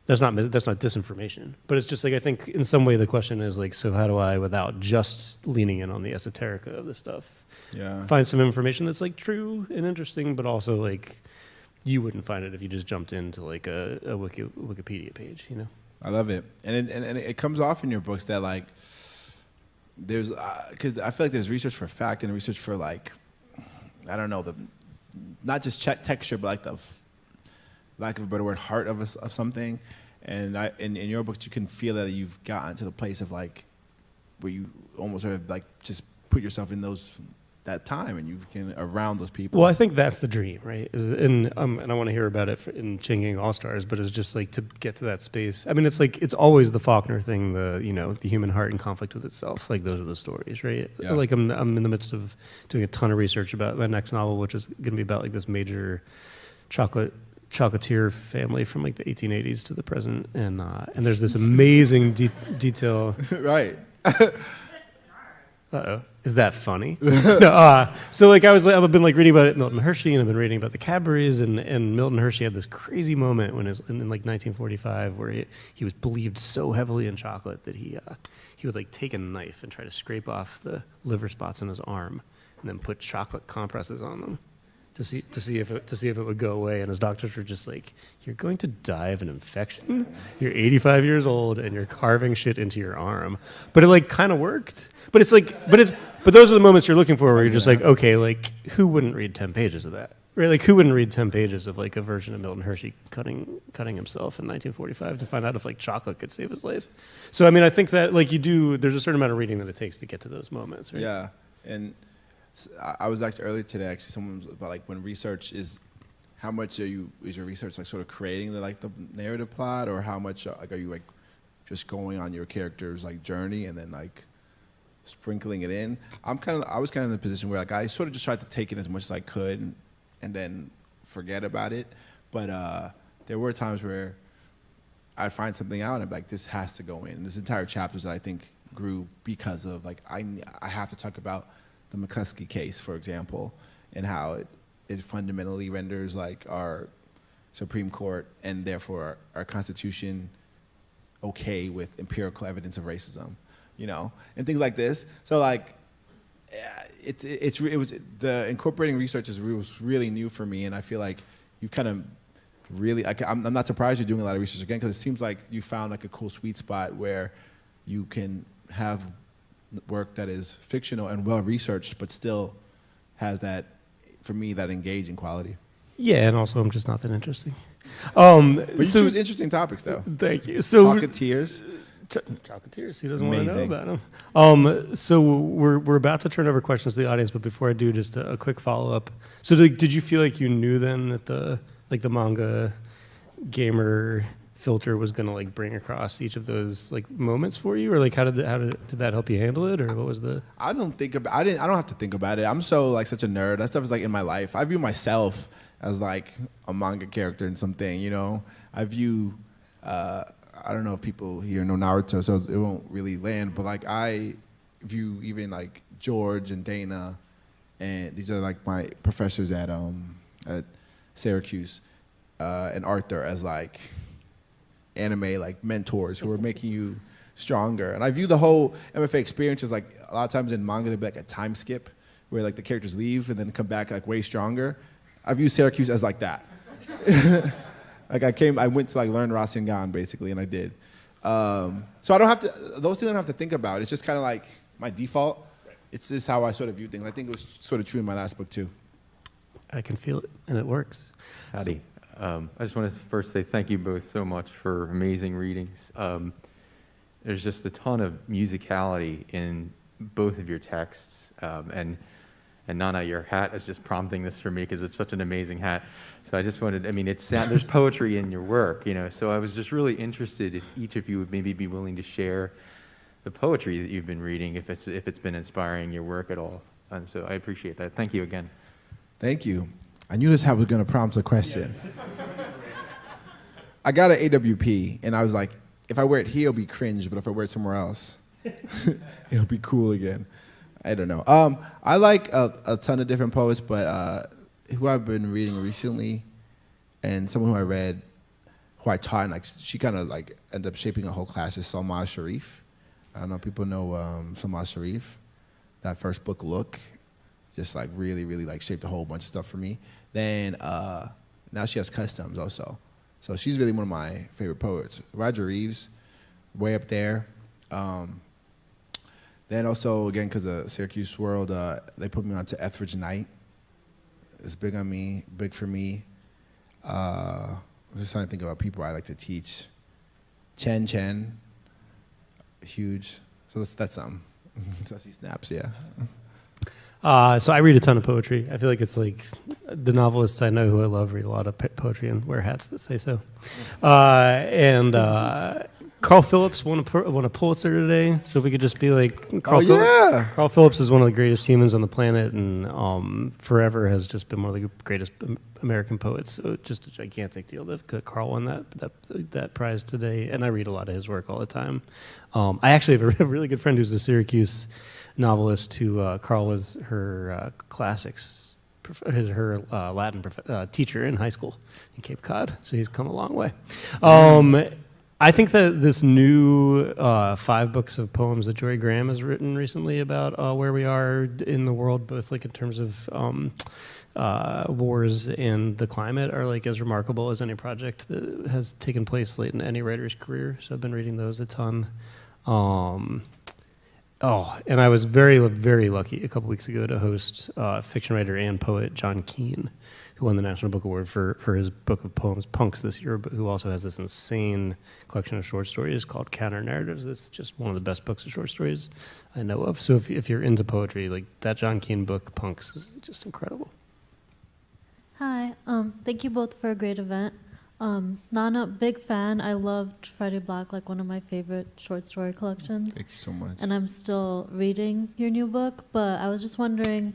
disinformation. But it's just like, I think in some way the question is like, so how do I, without just leaning in on the esoterica of this stuff, find some information that's like true and interesting, but also like you wouldn't find it if you just jumped into like a Wikipedia page, I love it, and it comes off in your books that like there's because I feel like there's research for fact and research for like I don't know not just texture but like the lack of a better word heart of something, and in your books you can feel that you've gotten to the place of like where you almost sort of like just put yourself in that time and you can around those people. Well, I think that's the dream, right? And I want to hear about it in Chinging All Stars, but it's just like to get to that space. I mean, it's like it's always the Faulkner thing, the human heart in conflict with itself. Like those are the stories, right? Yeah. Like I'm in the midst of doing a ton of research about my next novel, which is going to be about like this major chocolatier family from like the 1880s to the present, and there's this amazing detail. Right. Uh-oh. Is that funny? No, so like I've been like reading about Milton Hershey, and I've been reading about the Cadburys, and Milton Hershey had this crazy moment when in like 1945 where he was believed so heavily in chocolate that he would like take a knife and try to scrape off the liver spots in his arm, and then put chocolate compresses on them to see if it would go away. And his doctors were just like, "You're going to die of an infection. You're 85 years old, and you're carving shit into your arm." But it like kind of worked. But it's like, but those are the moments you're looking for where you're just like, okay, like who wouldn't read 10 pages of that? Right? Like who wouldn't read 10 pages of like a version of Milton Hershey cutting himself in 1945 to find out if like chocolate could save his life? So I mean, I think that like there's a certain amount of reading that it takes to get to those moments, right? Yeah, and I was asked earlier today, actually, someone was about like when research is, how much is your research like sort of creating the narrative plot, or how much like are you like just going on your character's like journey and then like sprinkling it in? I was kind of in the position where like I sort of just tried to take it as much as I could and then forget about it. But there were times where I'd find something out and I'd be like, this has to go in. This entire chapters that I think grew because of like I have to talk about the McCluskey case, for example, and how it fundamentally renders like our Supreme Court and therefore our Constitution okay with empirical evidence of racism, and things like this. So like, it was the incorporating research was really new for me, and I feel like you've kind of really. I'm not surprised you're doing a lot of research again, because it seems like you found like a cool sweet spot where you can have work that is fictional and well researched, but still has that, for me, that engaging quality. Yeah, and also I'm just not that interesting. But you choose interesting topics, though. Thank you. So Chocolatiers. Chocolatiers. Who doesn't want to know about them? So we're about to turn over questions to the audience, but before I do, just a quick follow up. So did you feel like you knew then that the manga gamer filter was going to like bring across each of those like moments for you, or like how did that help you handle it, or what was the? I don't have to think about it. I'm so like such a nerd. That stuff is like in my life. I view myself as like a manga character in something. I view I don't know if people here know Naruto, so it won't really land, but like I view even like George and Dana, and these are like my professors at Syracuse, and Arthur as like anime like mentors who are making you stronger. And I view the whole MFA experience as like a lot of times in manga there'd be like a time skip where like the characters leave and then come back like way stronger. I view Syracuse as like that. Like I went to like learn Rasengan basically, and I did. So I don't have to, those things I don't have to think about. It's just kind of like my default. It's just how I sort of view things. I think it was sort of true in my last book too. I can feel it, and it works. Howdy. I just want to first say thank you both so much for amazing readings. There's just a ton of musicality in both of your texts, and Nana, your hat is just prompting this for me because it's such an amazing hat. So I just wanted, I mean, there's poetry in your work, you know, so I was just really interested if each of you would maybe be willing to share the poetry that you've been reading, if it's been inspiring your work at all. And so I appreciate that. Thank you again. Thank you. I knew this hat was going to prompt a question. I got an AWP, and I was like, if I wear it here, it'll be cringe, but if I wear it somewhere else, it'll be cool again. I don't know. I like a ton of different poets, but who I've been reading recently, and someone who I read, who I taught, and like she kind of like ended up shaping a whole class, is Salma Sharif. I don't know if people know Salma Sharif. That first book, Look, just like really, really like shaped a whole bunch of stuff for me. Then now she has Customs also. So she's really one of my favorite poets. Roger Reeves, way up there. Then also, again, because of Syracuse World, they put me on to Etheridge Knight. It's big on me, big for me. I'm just trying to think about people I like to teach. Chen, huge. So that's something. Sassy snaps, yeah. So I read a ton of poetry. I feel like it's like the novelists I know who I love read a lot of poetry and wear hats that say so. Carl Phillips won a Pulitzer today, so if we could just be like, Carl Phillips is one of the greatest humans on the planet, and forever has just been one of the greatest American poets. So just a gigantic deal that Carl won that prize today, and I read a lot of his work all the time. I actually have a really good friend who's a Syracuse novelist who Carl was her classics, her Latin teacher in high school in Cape Cod, so he's come a long way. I think that this new 5 books of poems that Joy Graham has written recently about where we are in the world, both like in terms of wars and the climate, are like as remarkable as any project that has taken place late in any writer's career. So I've been reading those a ton. And I was very, very lucky a couple weeks ago to host fiction writer and poet John Keane, who won the National Book Award for his book of poems, Punks, this year, but who also has this insane collection of short stories called Counter Narratives. It's just one of the best books of short stories I know of. So if you're into poetry, like that John Keane book, Punks, is just incredible. Hi, thank you both for a great event. Nana, big fan. I loved Friday Black, like one of my favorite short story collections. Thank you so much. And I'm still reading your new book, but I was just wondering,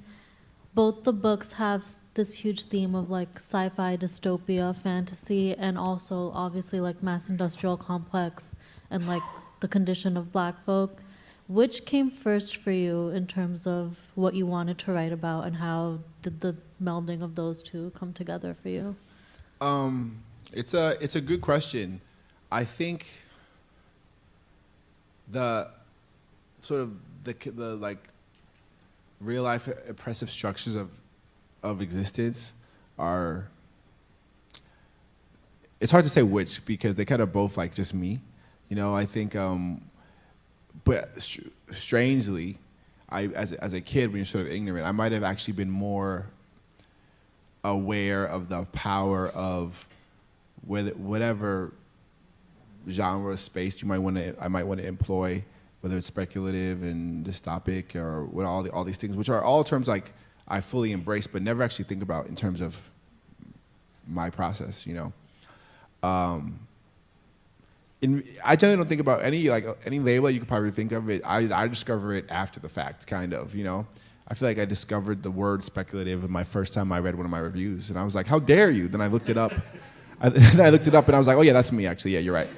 both the books have this huge theme of like sci-fi, dystopia, fantasy, and also obviously like mass industrial complex and like the condition of Black folk. Which came first for you in terms of what you wanted to write about, and how did the melding of those two come together for you? It's a good question. I think the sort of the like real life oppressive structures of existence are, it's hard to say which, because they kind of both like just me, you know. I think but strangely, as a kid, when you're sort of ignorant, I might have actually been more aware of the power of whatever genre space I might want to employ, whether it's speculative and dystopic or what all these things, which are all terms like I fully embrace but never actually think about in terms of my process, you know. I generally don't think about any label you could probably think of it. I discover it after the fact, kind of, you know. I feel like I discovered the word speculative in my first time I read one of my reviews, and I was like, how dare you? Then I looked it up. Then I looked it up and I was like, oh yeah, that's me actually. Yeah, you're right.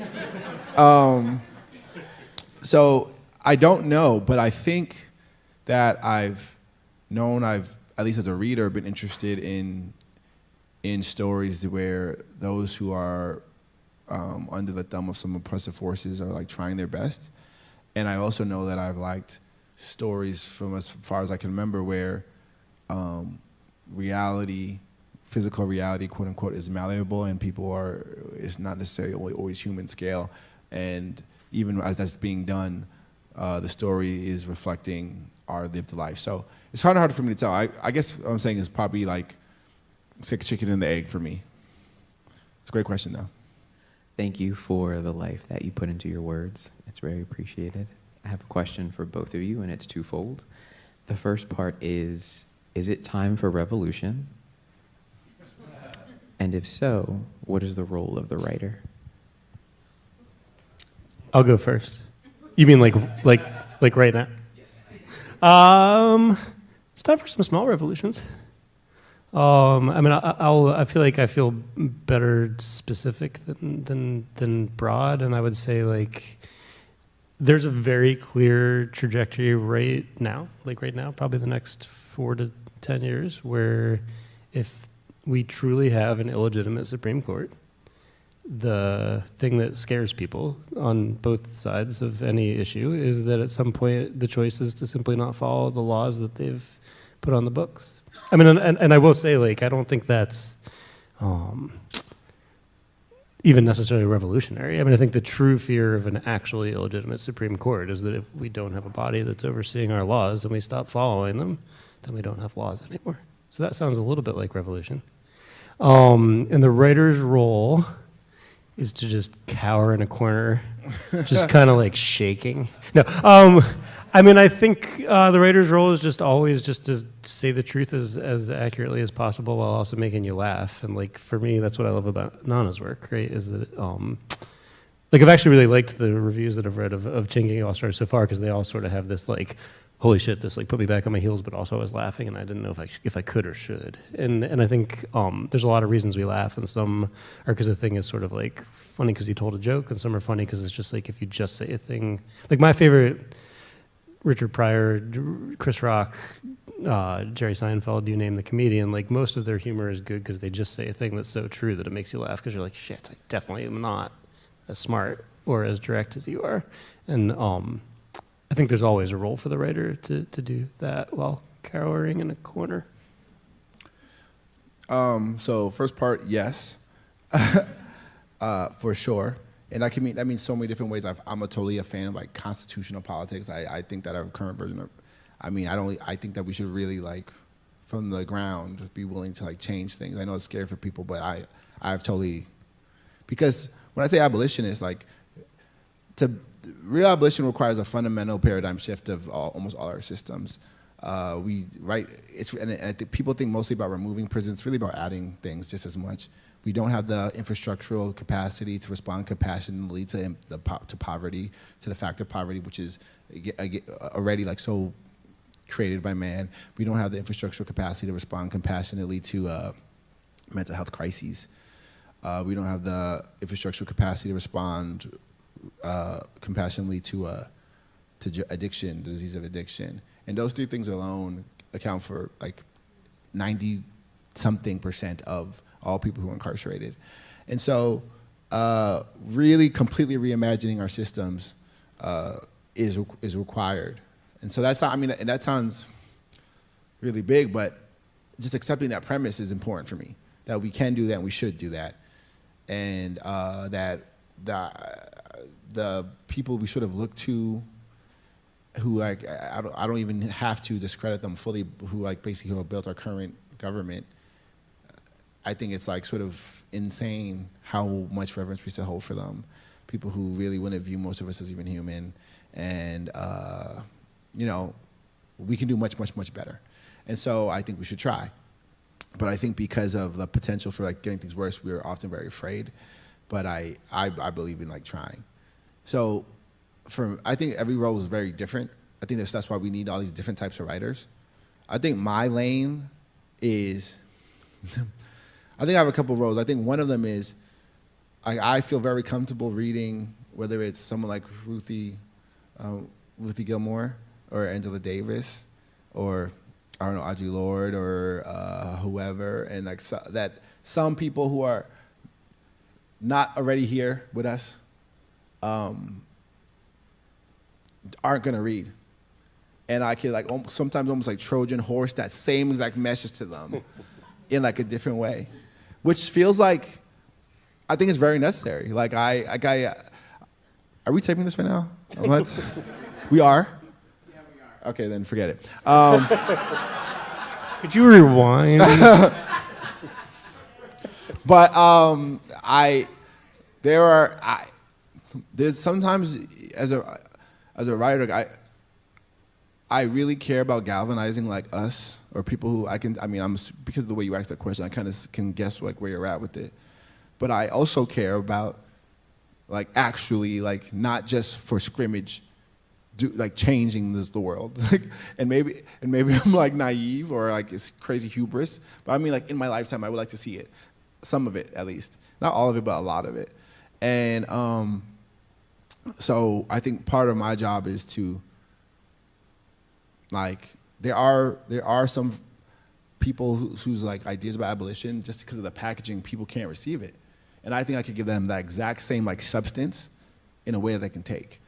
So I don't know, but I think that I've, at least as a reader, been interested in stories where those who are under the thumb of some oppressive forces are like trying their best. And I also know that I've liked stories from as far as I can remember where reality, physical reality, quote unquote, is malleable and it's not necessarily always human scale. And even as that's being done, the story is reflecting our lived life. So it's hard for me to tell. I guess what I'm saying is probably like, it's like chicken and the egg for me. It's a great question though. Thank you for the life that you put into your words. It's very appreciated. I have a question for both of you, and it's twofold. The first part is it time for revolution? And if so, what is the role of the writer? I'll go first. You mean like right now? Yes. It's time for some small revolutions. I mean, I feel like I feel better specific than broad, and I would say like there's a very clear trajectory right now, probably the next 4 to 10 years, where if we truly have an illegitimate Supreme Court, the thing that scares people on both sides of any issue is that at some point the choice is to simply not follow the laws that they've put on the books. I mean, and I will say, like, I don't think that's even necessarily revolutionary. I mean, I think the true fear of an actually illegitimate Supreme Court is that if we don't have a body that's overseeing our laws and we stop following them, then we don't have laws anymore. So that sounds a little bit like revolution. And the writer's role is to just cower in a corner, just kind of like shaking. No, I mean, I think the writer's role is just always just to say the truth as accurately as possible while also making you laugh. And like for me, that's what I love about Nana's work, right? Is that like I've actually really liked the reviews that I've read of Changing All Stars so far because they all sort of have this like, holy shit, this like put me back on my heels, but also I was laughing and I didn't know if I could or should. And I think there's a lot of reasons we laugh, and some are because the thing is sort of like funny because you told a joke, and some are funny because it's just like if you just say a thing. Like my favorite, Richard Pryor, Chris Rock, Jerry Seinfeld, you name the comedian, like most of their humor is good because they just say a thing that's so true that it makes you laugh because you're like, shit, I definitely am not as smart or as direct as you are. And I think there's always a role for the writer to do that while cowering in a corner. So first part, yes, for sure. And that means so many different ways. I'm totally a fan of like constitutional politics. I think that our current version of, I think that we should really like from the ground be willing to like change things. I know it's scary for people, but I've totally, because when I say abolitionist, like real abolition requires a fundamental paradigm shift of almost all our systems. And I think people think mostly about removing prisons. It's really about adding things just as much. We don't have the infrastructural capacity to respond compassionately to poverty, to the fact of poverty, which is already like so created by man. We don't have the infrastructural capacity to respond compassionately to mental health crises. We don't have the infrastructural capacity to respond compassionately to addiction, the disease of addiction. And those three things alone account for like 90-something% of all people who are incarcerated. And so really completely reimagining our systems is required. And so that's, and that sounds really big, but just accepting that premise is important for me, that we can do that and we should do that. And that the people we sort of look to who like, I don't even have to discredit them fully, who like basically who have built our current government, I think it's like sort of insane how much reverence we still hold for them. People who really wouldn't view most of us as even human. And, we can do much, much, much better. And so I think we should try. But I think because of the potential for like getting things worse, we're often very afraid. But I believe in like trying. So I think every role is very different. I think that's why we need all these different types of writers. I think my lane is, I think I have a couple of roles. I think one of them is I feel very comfortable reading, whether it's someone like Ruthie Gilmore or Angela Davis or, I don't know, Audre Lorde or whoever, and like that some people who are not already here with us aren't gonna read. And I could like sometimes almost like Trojan horse that same exact message to them in like a different way, which feels like, I think it's very necessary. Like are we taping this right now? What? We are? Yeah, we are. Okay, then forget it. Could you rewind? But there's sometimes as a writer, I really care about galvanizing like us or people who because of the way you asked that question, I kind of can guess like where you're at with it. But I also care about like actually like not just for scrimmage, like changing the world. and maybe I'm like naive or like it's crazy hubris, but I mean like in my lifetime I would like to see it, some of it at least, not all of it but a lot of it. And so I think part of my job is to like there are some people whose like ideas about abolition, just because of the packaging, people can't receive it. And I think I could give them that exact same like substance in a way that they can take,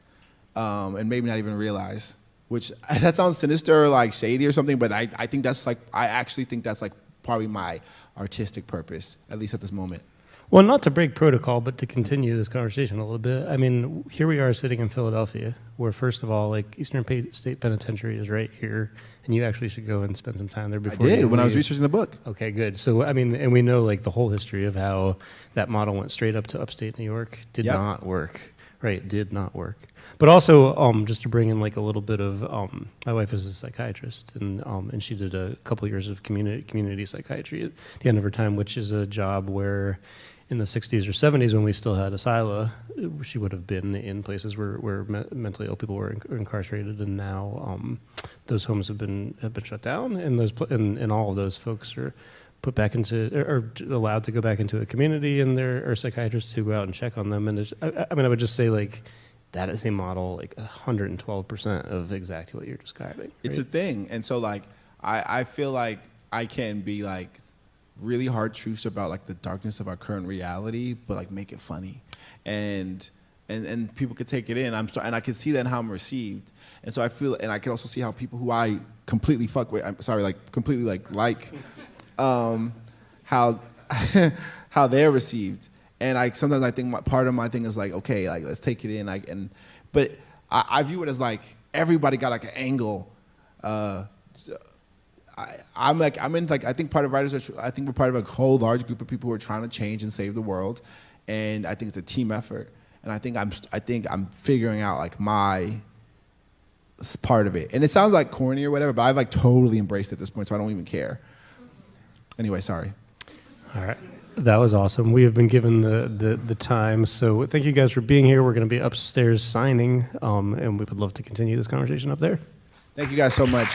and maybe not even realize. Which that sounds sinister or like shady or something, but I think that's like, I actually think that's like probably my artistic purpose, at least at this moment. Well, not to break protocol, but to continue this conversation a little bit. I mean, here we are sitting in Philadelphia, where first of all, like Eastern State Penitentiary is right here, and you actually should go and spend some time there before. I did when I was researching the book. Okay, good. So I mean, and we know like the whole history of how that model went straight up to upstate New York. Did not work. Right, did not work. But also, just to bring in like a little bit of, my wife is a psychiatrist, and she did a couple years of community psychiatry at the end of her time, which is a job where in the 60s or 70s when we still had asylum, she would have been in places where mentally ill people were incarcerated, and now those homes have been shut down, and and all of those folks are put back into, or allowed to go back into a community, and there are psychiatrists who go out and check on them. And I would just say like that is a model like 112% of exactly what you're describing. Right? It's a thing, and so like I feel like I can be like really hard truths about like the darkness of our current reality, but like make it funny, and people could take it in. And I can see that in how I'm received, and so I feel, and I can also see how people who I completely fuck with, I'm sorry, like completely like how how they're received. And sometimes I think part of my thing is like, okay, like let's take it in. But I view it as like everybody got like an angle. I think part of writers I think we're part of a whole large group of people who are trying to change and save the world, and I think it's a team effort. And I think I'm figuring out like my part of it. And it sounds like corny or whatever, but I've like totally embraced it at this point, so I don't even care. Anyway, sorry. All right. That was awesome. We have been given the time, so thank you guys for being here. We're going to be upstairs signing, and we would love to continue this conversation up there. Thank you guys so much.